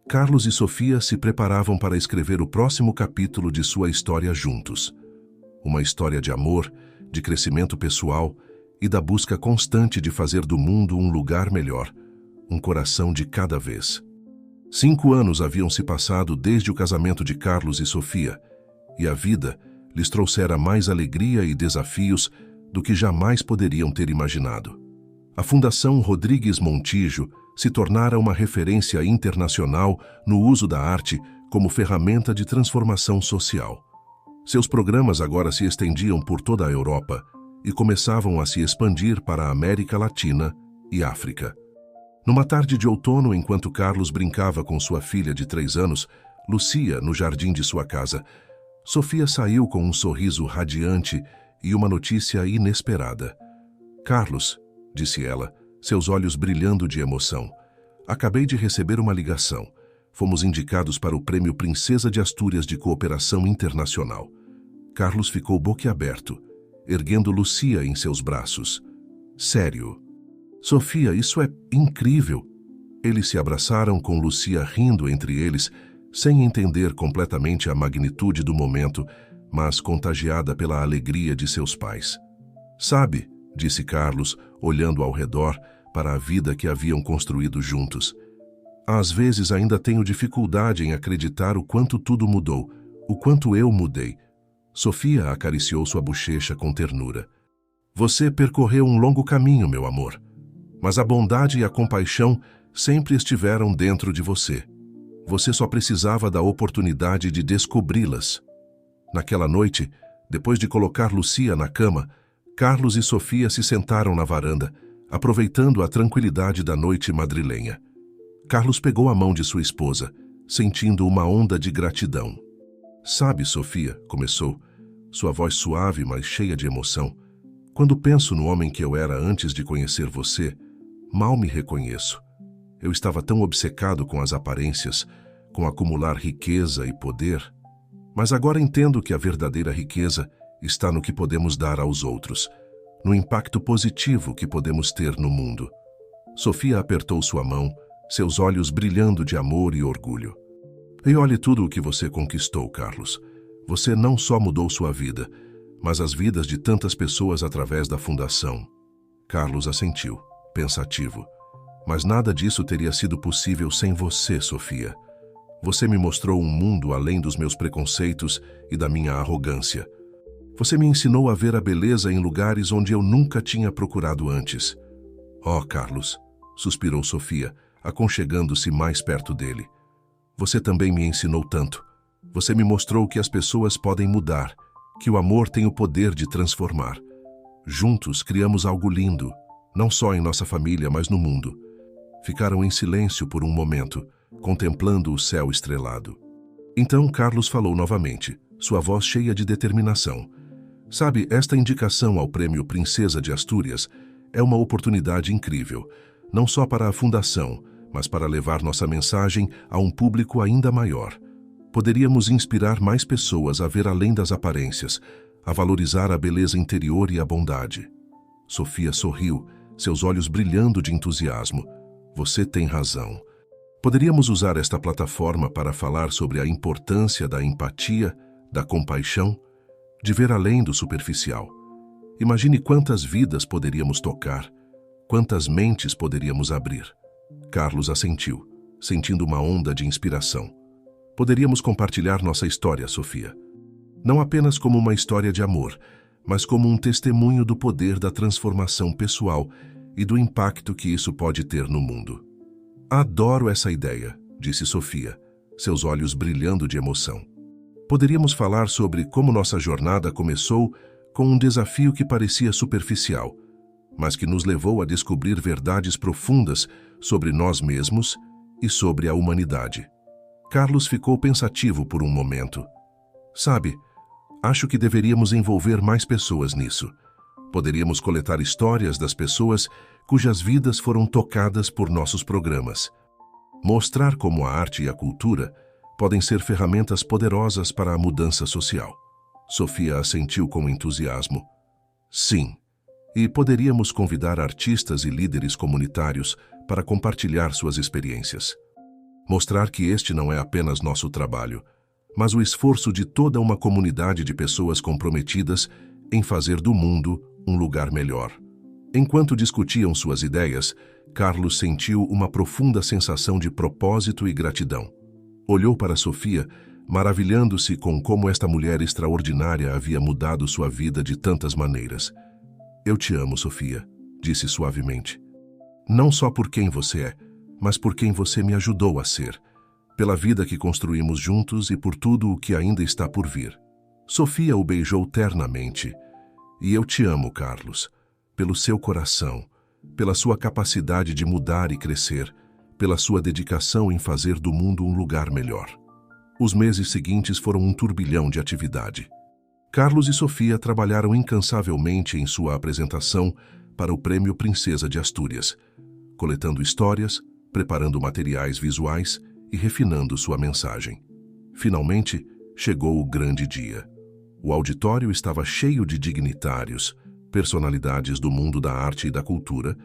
Carlos e Sofia se preparavam para escrever o próximo capítulo de sua história juntos. Uma história de amor, de crescimento pessoal e da busca constante de fazer do mundo um lugar melhor, um coração de cada vez. 5 anos haviam se passado desde o casamento de Carlos e Sofia, e a vida lhes trouxera mais alegria e desafios do que jamais poderiam ter imaginado. A Fundação Rodrigues Montijo se tornara uma referência internacional no uso da arte como ferramenta de transformação social. Seus programas agora se estendiam por toda a Europa e começavam a se expandir para a América Latina e África. Numa tarde de outono, enquanto Carlos brincava com sua filha de 3 anos, Lucia, no jardim de sua casa, Sofia saiu com um sorriso radiante e uma notícia inesperada. Carlos, disse ela, seus olhos brilhando de emoção, Acabei de receber uma ligação. Fomos indicados para o Prêmio Princesa de Astúrias de Cooperação Internacional. Carlos ficou boquiaberto, erguendo Lucia em seus braços. Sério? Sofia, isso é incrível! Eles se abraçaram com Lucia rindo entre eles, sem entender completamente a magnitude do momento, mas contagiada pela alegria de seus pais. Sabe, disse Carlos, olhando ao redor para a vida que haviam construído juntos. Às vezes ainda tenho dificuldade em acreditar o quanto tudo mudou, o quanto eu mudei. Sofia acariciou sua bochecha com ternura. Você percorreu um longo caminho, meu amor, mas a bondade e a compaixão sempre estiveram dentro de você. Você só precisava da oportunidade de descobri-las. Naquela noite, depois de colocar Lucia na cama, Carlos e Sofia se sentaram na varanda, aproveitando a tranquilidade da noite madrilenha. Carlos pegou a mão de sua esposa, sentindo uma onda de gratidão. Sabe, Sofia, começou, sua voz suave, mas cheia de emoção, quando penso no homem que eu era antes de conhecer você, mal me reconheço. Eu estava tão obcecado com as aparências, com acumular riqueza e poder, mas agora entendo que a verdadeira riqueza está no que podemos dar aos outros, no impacto positivo que podemos ter no mundo. Sofia apertou sua mão, seus olhos brilhando de amor e orgulho. E olhe tudo o que você conquistou, Carlos. Você não só mudou sua vida, mas as vidas de tantas pessoas através da fundação. Carlos assentiu, pensativo. Mas nada disso teria sido possível sem você, Sofia. Você me mostrou um mundo além dos meus preconceitos e da minha arrogância. Você me ensinou a ver a beleza em lugares onde eu nunca tinha procurado antes. Oh, Carlos, suspirou Sofia, aconchegando-se mais perto dele. Você também me ensinou tanto. Você me mostrou que as pessoas podem mudar, que o amor tem o poder de transformar. Juntos criamos algo lindo, não só em nossa família, mas no mundo. Ficaram em silêncio por um momento, contemplando o céu estrelado. Então Carlos falou novamente, sua voz cheia de determinação. Sabe, esta indicação ao Prêmio Princesa de Astúrias é uma oportunidade incrível, não só para a Fundação, mas para levar nossa mensagem a um público ainda maior. Poderíamos inspirar mais pessoas a ver além das aparências, a valorizar a beleza interior e a bondade. Sofia sorriu, seus olhos brilhando de entusiasmo. Você tem razão. Poderíamos usar esta plataforma para falar sobre a importância da empatia, da compaixão, de ver além do superficial. Imagine quantas vidas poderíamos tocar, quantas mentes poderíamos abrir. Carlos assentiu, sentindo uma onda de inspiração. Poderíamos compartilhar nossa história, Sofia. Não apenas como uma história de amor, mas como um testemunho do poder da transformação pessoal e do impacto que isso pode ter no mundo. Adoro essa ideia, disse Sofia, seus olhos brilhando de emoção. Poderíamos falar sobre como nossa jornada começou com um desafio que parecia superficial, mas que nos levou a descobrir verdades profundas sobre nós mesmos e sobre a humanidade. Carlos ficou pensativo por um momento. Sabe, acho que deveríamos envolver mais pessoas nisso. Poderíamos coletar histórias das pessoas cujas vidas foram tocadas por nossos programas. Mostrar como a arte e a cultura podem ser ferramentas poderosas para a mudança social. Sofia assentiu com entusiasmo. Sim, e poderíamos convidar artistas e líderes comunitários para compartilhar suas experiências. Mostrar que este não é apenas nosso trabalho, mas o esforço de toda uma comunidade de pessoas comprometidas em fazer do mundo um lugar melhor. Enquanto discutiam suas ideias, Carlos sentiu uma profunda sensação de propósito e gratidão. Olhou para Sofia, maravilhando-se com como esta mulher extraordinária havia mudado sua vida de tantas maneiras. Eu te amo, Sofia, disse suavemente. Não só por quem você é, mas por quem você me ajudou a ser, pela vida que construímos juntos e por tudo o que ainda está por vir. Sofia o beijou ternamente. E eu te amo, Carlos, pelo seu coração, pela sua capacidade de mudar e crescer, pela sua dedicação em fazer do mundo um lugar melhor. Os meses seguintes foram um turbilhão de atividade. Carlos e Sofia trabalharam incansavelmente em sua apresentação para o Prêmio Princesa de Astúrias, coletando histórias, preparando materiais visuais e refinando sua mensagem. Finalmente, chegou o grande dia. O auditório estava cheio de dignitários, personalidades do mundo da arte e da cultura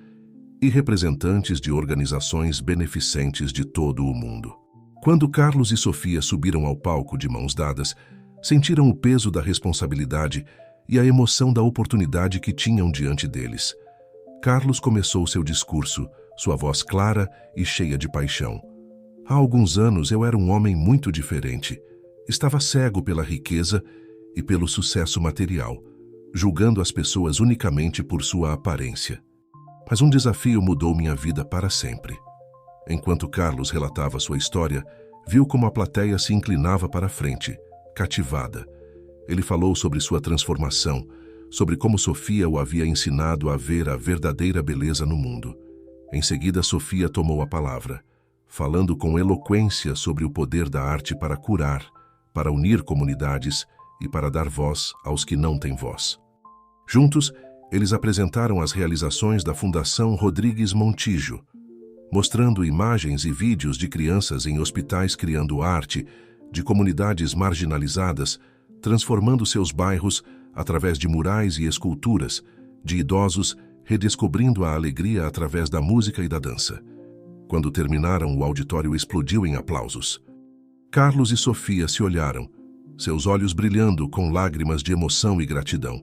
e representantes de organizações beneficentes de todo o mundo. Quando Carlos e Sofia subiram ao palco de mãos dadas, sentiram o peso da responsabilidade e a emoção da oportunidade que tinham diante deles. Carlos começou seu discurso, sua voz clara e cheia de paixão. Há alguns anos eu era um homem muito diferente. Estava cego pela riqueza e pelo sucesso material, julgando as pessoas unicamente por sua aparência. Mas um desafio mudou minha vida para sempre. Enquanto Carlos relatava sua história, viu como a plateia se inclinava para a frente, cativada. Ele falou sobre sua transformação, sobre como Sofia o havia ensinado a ver a verdadeira beleza no mundo. Em seguida, Sofia tomou a palavra, falando com eloquência sobre o poder da arte para curar, para unir comunidades e para dar voz aos que não têm voz. Juntos, eles apresentaram as realizações da Fundação Rodrigues Montijo, mostrando imagens e vídeos de crianças em hospitais criando arte, de comunidades marginalizadas, transformando seus bairros através de murais e esculturas, de idosos redescobrindo a alegria através da música e da dança. Quando terminaram, o auditório explodiu em aplausos. Carlos e Sofia se olharam, seus olhos brilhando com lágrimas de emoção e gratidão.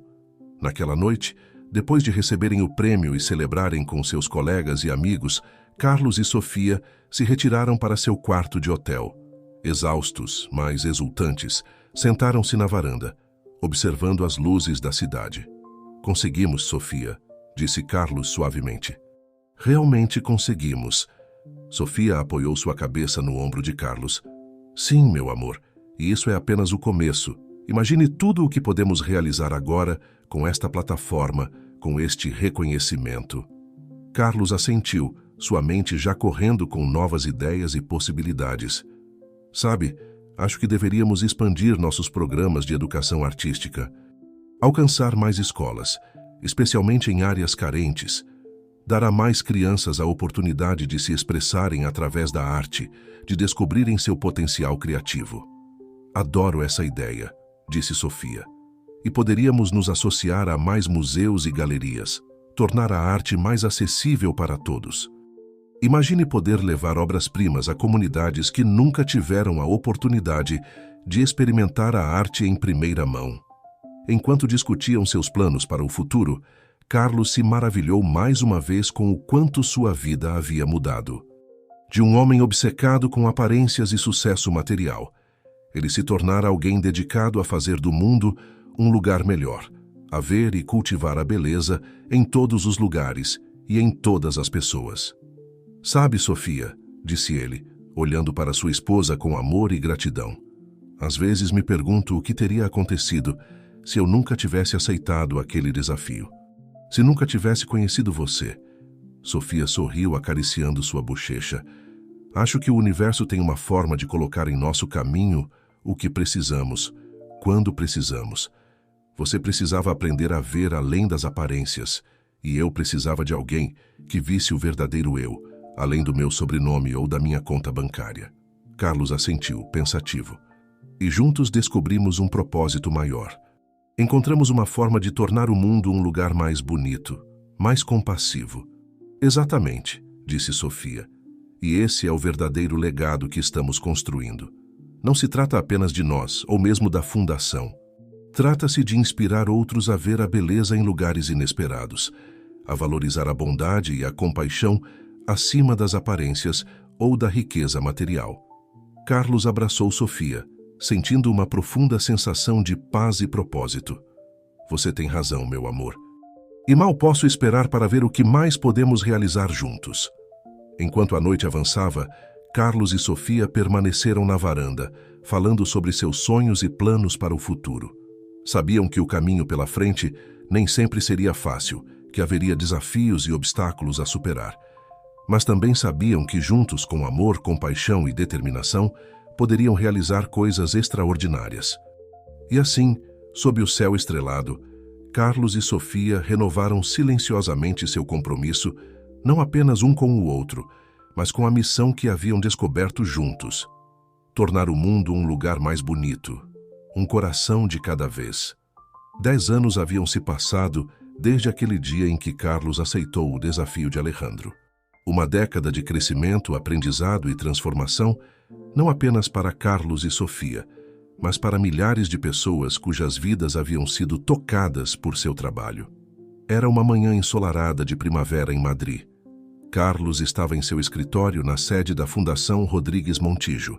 Naquela noite, depois de receberem o prêmio e celebrarem com seus colegas e amigos, Carlos e Sofia se retiraram para seu quarto de hotel. Exaustos, mas exultantes, sentaram-se na varanda, observando as luzes da cidade. "Conseguimos, Sofia", disse Carlos suavemente. "Realmente conseguimos." Sofia apoiou sua cabeça no ombro de Carlos. "Sim, meu amor, e isso é apenas o começo. Imagine tudo o que podemos realizar agora com esta plataforma, com este reconhecimento." Carlos assentiu, sua mente já correndo com novas ideias e possibilidades. "Sabe, acho que deveríamos expandir nossos programas de educação artística, alcançar mais escolas, especialmente em áreas carentes, dar a mais crianças a oportunidade de se expressarem através da arte, de descobrirem seu potencial criativo." "Adoro essa ideia", disse Sofia. "E poderíamos nos associar a mais museus e galerias, tornar a arte mais acessível para todos. Imagine poder levar obras-primas a comunidades que nunca tiveram a oportunidade de experimentar a arte em primeira mão." Enquanto discutiam seus planos para o futuro, Carlos se maravilhou mais uma vez com o quanto sua vida havia mudado. De um homem obcecado com aparências e sucesso material, ele se tornara alguém dedicado a fazer do mundo um lugar melhor, a ver e cultivar a beleza em todos os lugares e em todas as pessoas. "Sabe, Sofia", disse ele, olhando para sua esposa com amor e gratidão, "às vezes me pergunto o que teria acontecido se eu nunca tivesse aceitado aquele desafio. Se nunca tivesse conhecido você." Sofia sorriu acariciando sua bochecha. "Acho que o universo tem uma forma de colocar em nosso caminho o que precisamos, quando precisamos. Você precisava aprender a ver além das aparências, e eu precisava de alguém que visse o verdadeiro eu, além do meu sobrenome ou da minha conta bancária." Carlos assentiu, pensativo. "E juntos descobrimos um propósito maior. Encontramos uma forma de tornar o mundo um lugar mais bonito, mais compassivo." "Exatamente", disse Sofia. "E esse é o verdadeiro legado que estamos construindo. Não se trata apenas de nós, ou mesmo da fundação. Trata-se de inspirar outros a ver a beleza em lugares inesperados, a valorizar a bondade e a compaixão acima das aparências ou da riqueza material." Carlos abraçou Sofia, sentindo uma profunda sensação de paz e propósito. "Você tem razão, meu amor. E mal posso esperar para ver o que mais podemos realizar juntos." Enquanto a noite avançava, Carlos e Sofia permaneceram na varanda, falando sobre seus sonhos e planos para o futuro. Sabiam que o caminho pela frente nem sempre seria fácil, que haveria desafios e obstáculos a superar. Mas também sabiam que juntos, com amor, compaixão e determinação, poderiam realizar coisas extraordinárias. E assim, sob o céu estrelado, Carlos e Sofia renovaram silenciosamente seu compromisso, não apenas um com o outro, mas com a missão que haviam descoberto juntos: tornar o mundo um lugar mais bonito, um coração de cada vez. 10 anos haviam se passado desde aquele dia em que Carlos aceitou o desafio de Alejandro. Uma década de crescimento, aprendizado e transformação, não apenas para Carlos e Sofia, mas para milhares de pessoas cujas vidas haviam sido tocadas por seu trabalho. Era uma manhã ensolarada de primavera em Madrid. Carlos estava em seu escritório na sede da Fundação Rodrigues Montijo,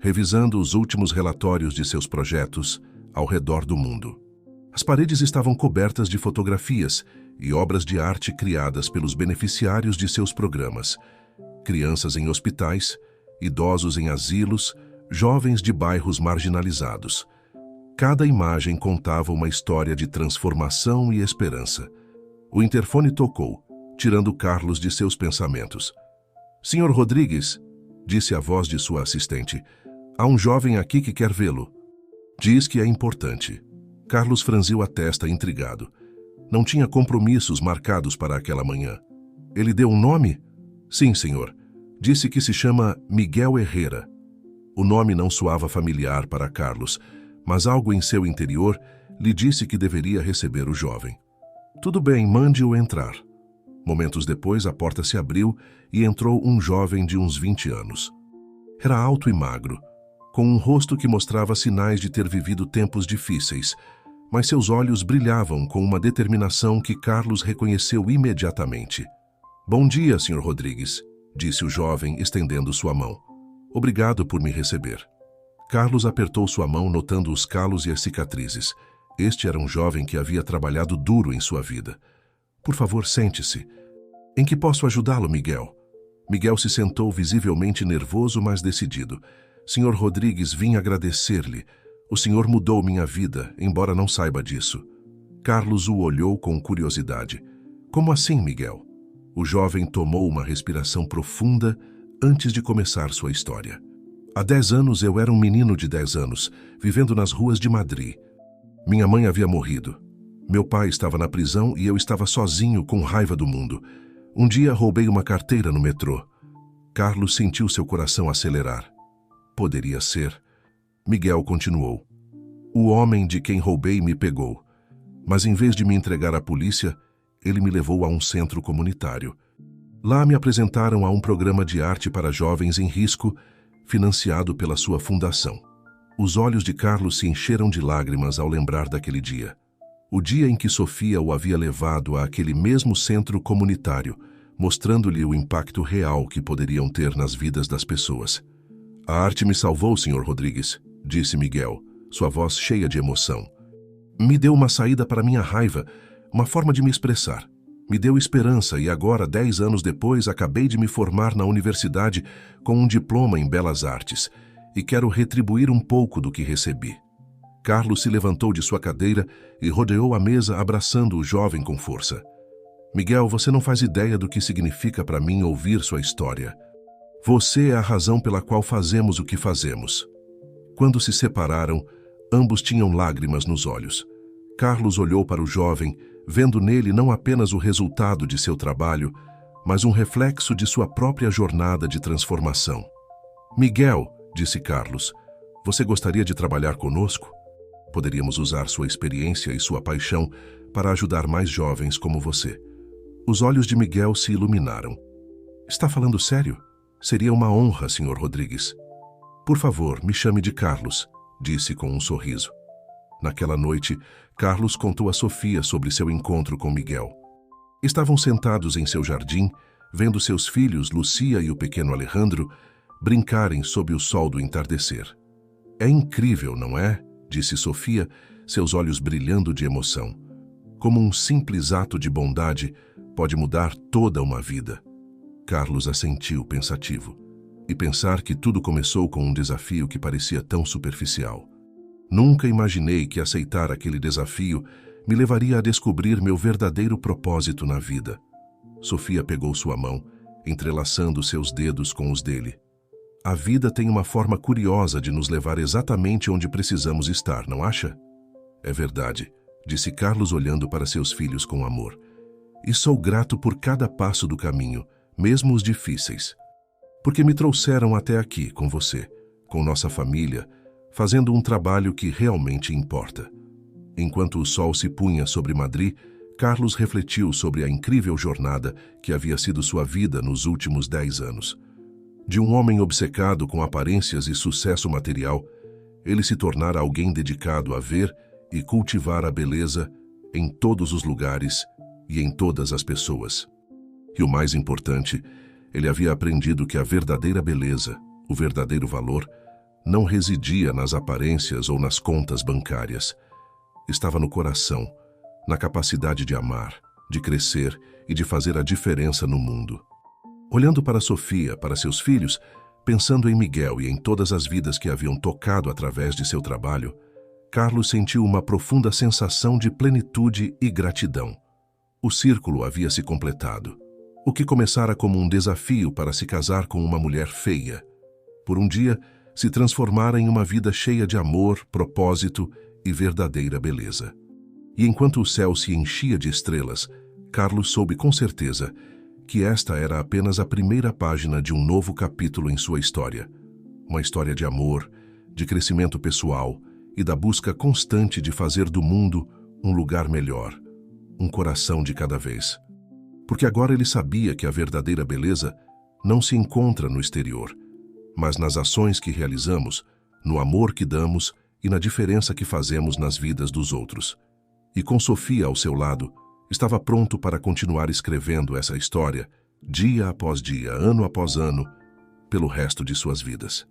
revisando os últimos relatórios de seus projetos ao redor do mundo. As paredes estavam cobertas de fotografias e obras de arte criadas pelos beneficiários de seus programas: crianças em hospitais, idosos em asilos, jovens de bairros marginalizados. Cada imagem contava uma história de transformação e esperança. O interfone tocou, tirando Carlos de seus pensamentos. "Senhor Rodrigues", disse a voz de sua assistente, "há um jovem aqui que quer vê-lo. Diz que é importante." Carlos franziu a testa, intrigado. Não tinha compromissos marcados para aquela manhã. "Ele deu um nome?" "Sim, senhor. Disse que se chama Miguel Herrera." O nome não soava familiar para Carlos, mas algo em seu interior lhe disse que deveria receber o jovem. "Tudo bem, mande-o entrar." Momentos depois, a porta se abriu e entrou um jovem de uns 20 anos. Era alto e magro, com um rosto que mostrava sinais de ter vivido tempos difíceis, mas seus olhos brilhavam com uma determinação que Carlos reconheceu imediatamente. "Bom dia, Sr. Rodrigues", disse o jovem, estendendo sua mão. "Obrigado por me receber." Carlos apertou sua mão, notando os calos e as cicatrizes. Este era um jovem que havia trabalhado duro em sua vida. "Por favor, sente-se." "Em que posso ajudá-lo, Miguel?" Miguel se sentou, visivelmente nervoso, mas decidido. "Sr. Rodrigues, vim agradecer-lhe. O senhor mudou minha vida, embora não saiba disso." Carlos o olhou com curiosidade. "Como assim, Miguel?" O jovem tomou uma respiração profunda antes de começar sua história. "Há 10 anos eu era um menino de 10 anos, vivendo nas ruas de Madrid. Minha mãe havia morrido. Meu pai estava na prisão e eu estava sozinho, com raiva do mundo. Um dia roubei uma carteira no metrô." Carlos sentiu seu coração acelerar. Poderia ser. Miguel continuou. "O homem de quem roubei me pegou, mas em vez de me entregar à polícia, ele me levou a um centro comunitário. Lá me apresentaram a um programa de arte para jovens em risco, financiado pela sua fundação." Os olhos de Carlos se encheram de lágrimas ao lembrar daquele dia. O dia em que Sofia o havia levado àquele mesmo centro comunitário, mostrando-lhe o impacto real que poderiam ter nas vidas das pessoas. "A arte me salvou, Sr. Rodrigues", disse Miguel, sua voz cheia de emoção. "Me deu uma saída para minha raiva, uma forma de me expressar. Me deu esperança e agora, 10 anos depois, acabei de me formar na universidade com um diploma em Belas Artes e quero retribuir um pouco do que recebi." Carlos se levantou de sua cadeira e rodeou a mesa, abraçando o jovem com força. "Miguel, você não faz ideia do que significa para mim ouvir sua história. Você é a razão pela qual fazemos o que fazemos." Quando se separaram, ambos tinham lágrimas nos olhos. Carlos olhou para o jovem, vendo nele não apenas o resultado de seu trabalho, mas um reflexo de sua própria jornada de transformação. "Miguel", disse Carlos, "você gostaria de trabalhar conosco? Poderíamos usar sua experiência e sua paixão para ajudar mais jovens como você." Os olhos de Miguel se iluminaram. "Está falando sério? Seria uma honra, Sr. Rodrigues." "Por favor, me chame de Carlos", disse com um sorriso. Naquela noite, Carlos contou a Sofia sobre seu encontro com Miguel. Estavam sentados em seu jardim, vendo seus filhos, Lucia e o pequeno Alejandro, brincarem sob o sol do entardecer. "É incrível, não é?", disse Sofia, seus olhos brilhando de emoção. "Como um simples ato de bondade pode mudar toda uma vida." Carlos assentiu, pensativo. E pensar que tudo começou com um desafio que parecia tão superficial. "Nunca imaginei que aceitar aquele desafio me levaria a descobrir meu verdadeiro propósito na vida." Sofia pegou sua mão, entrelaçando seus dedos com os dele. "A vida tem uma forma curiosa de nos levar exatamente onde precisamos estar, não acha?" "É verdade", disse Carlos, olhando para seus filhos com amor. "E sou grato por cada passo do caminho, mesmo os difíceis." porque me trouxeram até aqui com você, com nossa família, fazendo um trabalho que realmente importa. Enquanto o sol se punha sobre Madrid, Carlos refletiu sobre a incrível jornada que havia sido sua vida nos últimos 10 anos. De um homem obcecado com aparências e sucesso material, ele se tornara alguém dedicado a ver e cultivar a beleza em todos os lugares e em todas as pessoas. E o mais importante, ele havia aprendido que a verdadeira beleza, o verdadeiro valor, não residia nas aparências ou nas contas bancárias. Estava no coração, na capacidade de amar, de crescer e de fazer a diferença no mundo. Olhando para Sofia, para seus filhos, pensando em Miguel e em todas as vidas que haviam tocado através de seu trabalho, Carlos sentiu uma profunda sensação de plenitude e gratidão. O círculo havia se completado. O que começara como um desafio para se casar com uma mulher feia, por um dia se transformara em uma vida cheia de amor, propósito e verdadeira beleza. E enquanto o céu se enchia de estrelas, Carlos soube com certeza que esta era apenas a primeira página de um novo capítulo em sua história. Uma história de amor, de crescimento pessoal e da busca constante de fazer do mundo um lugar melhor, um coração de cada vez. Porque agora ele sabia que a verdadeira beleza não se encontra no exterior, mas nas ações que realizamos, no amor que damos e na diferença que fazemos nas vidas dos outros. E com Sofia ao seu lado, estava pronto para continuar escrevendo essa história, dia após dia, ano após ano, pelo resto de suas vidas.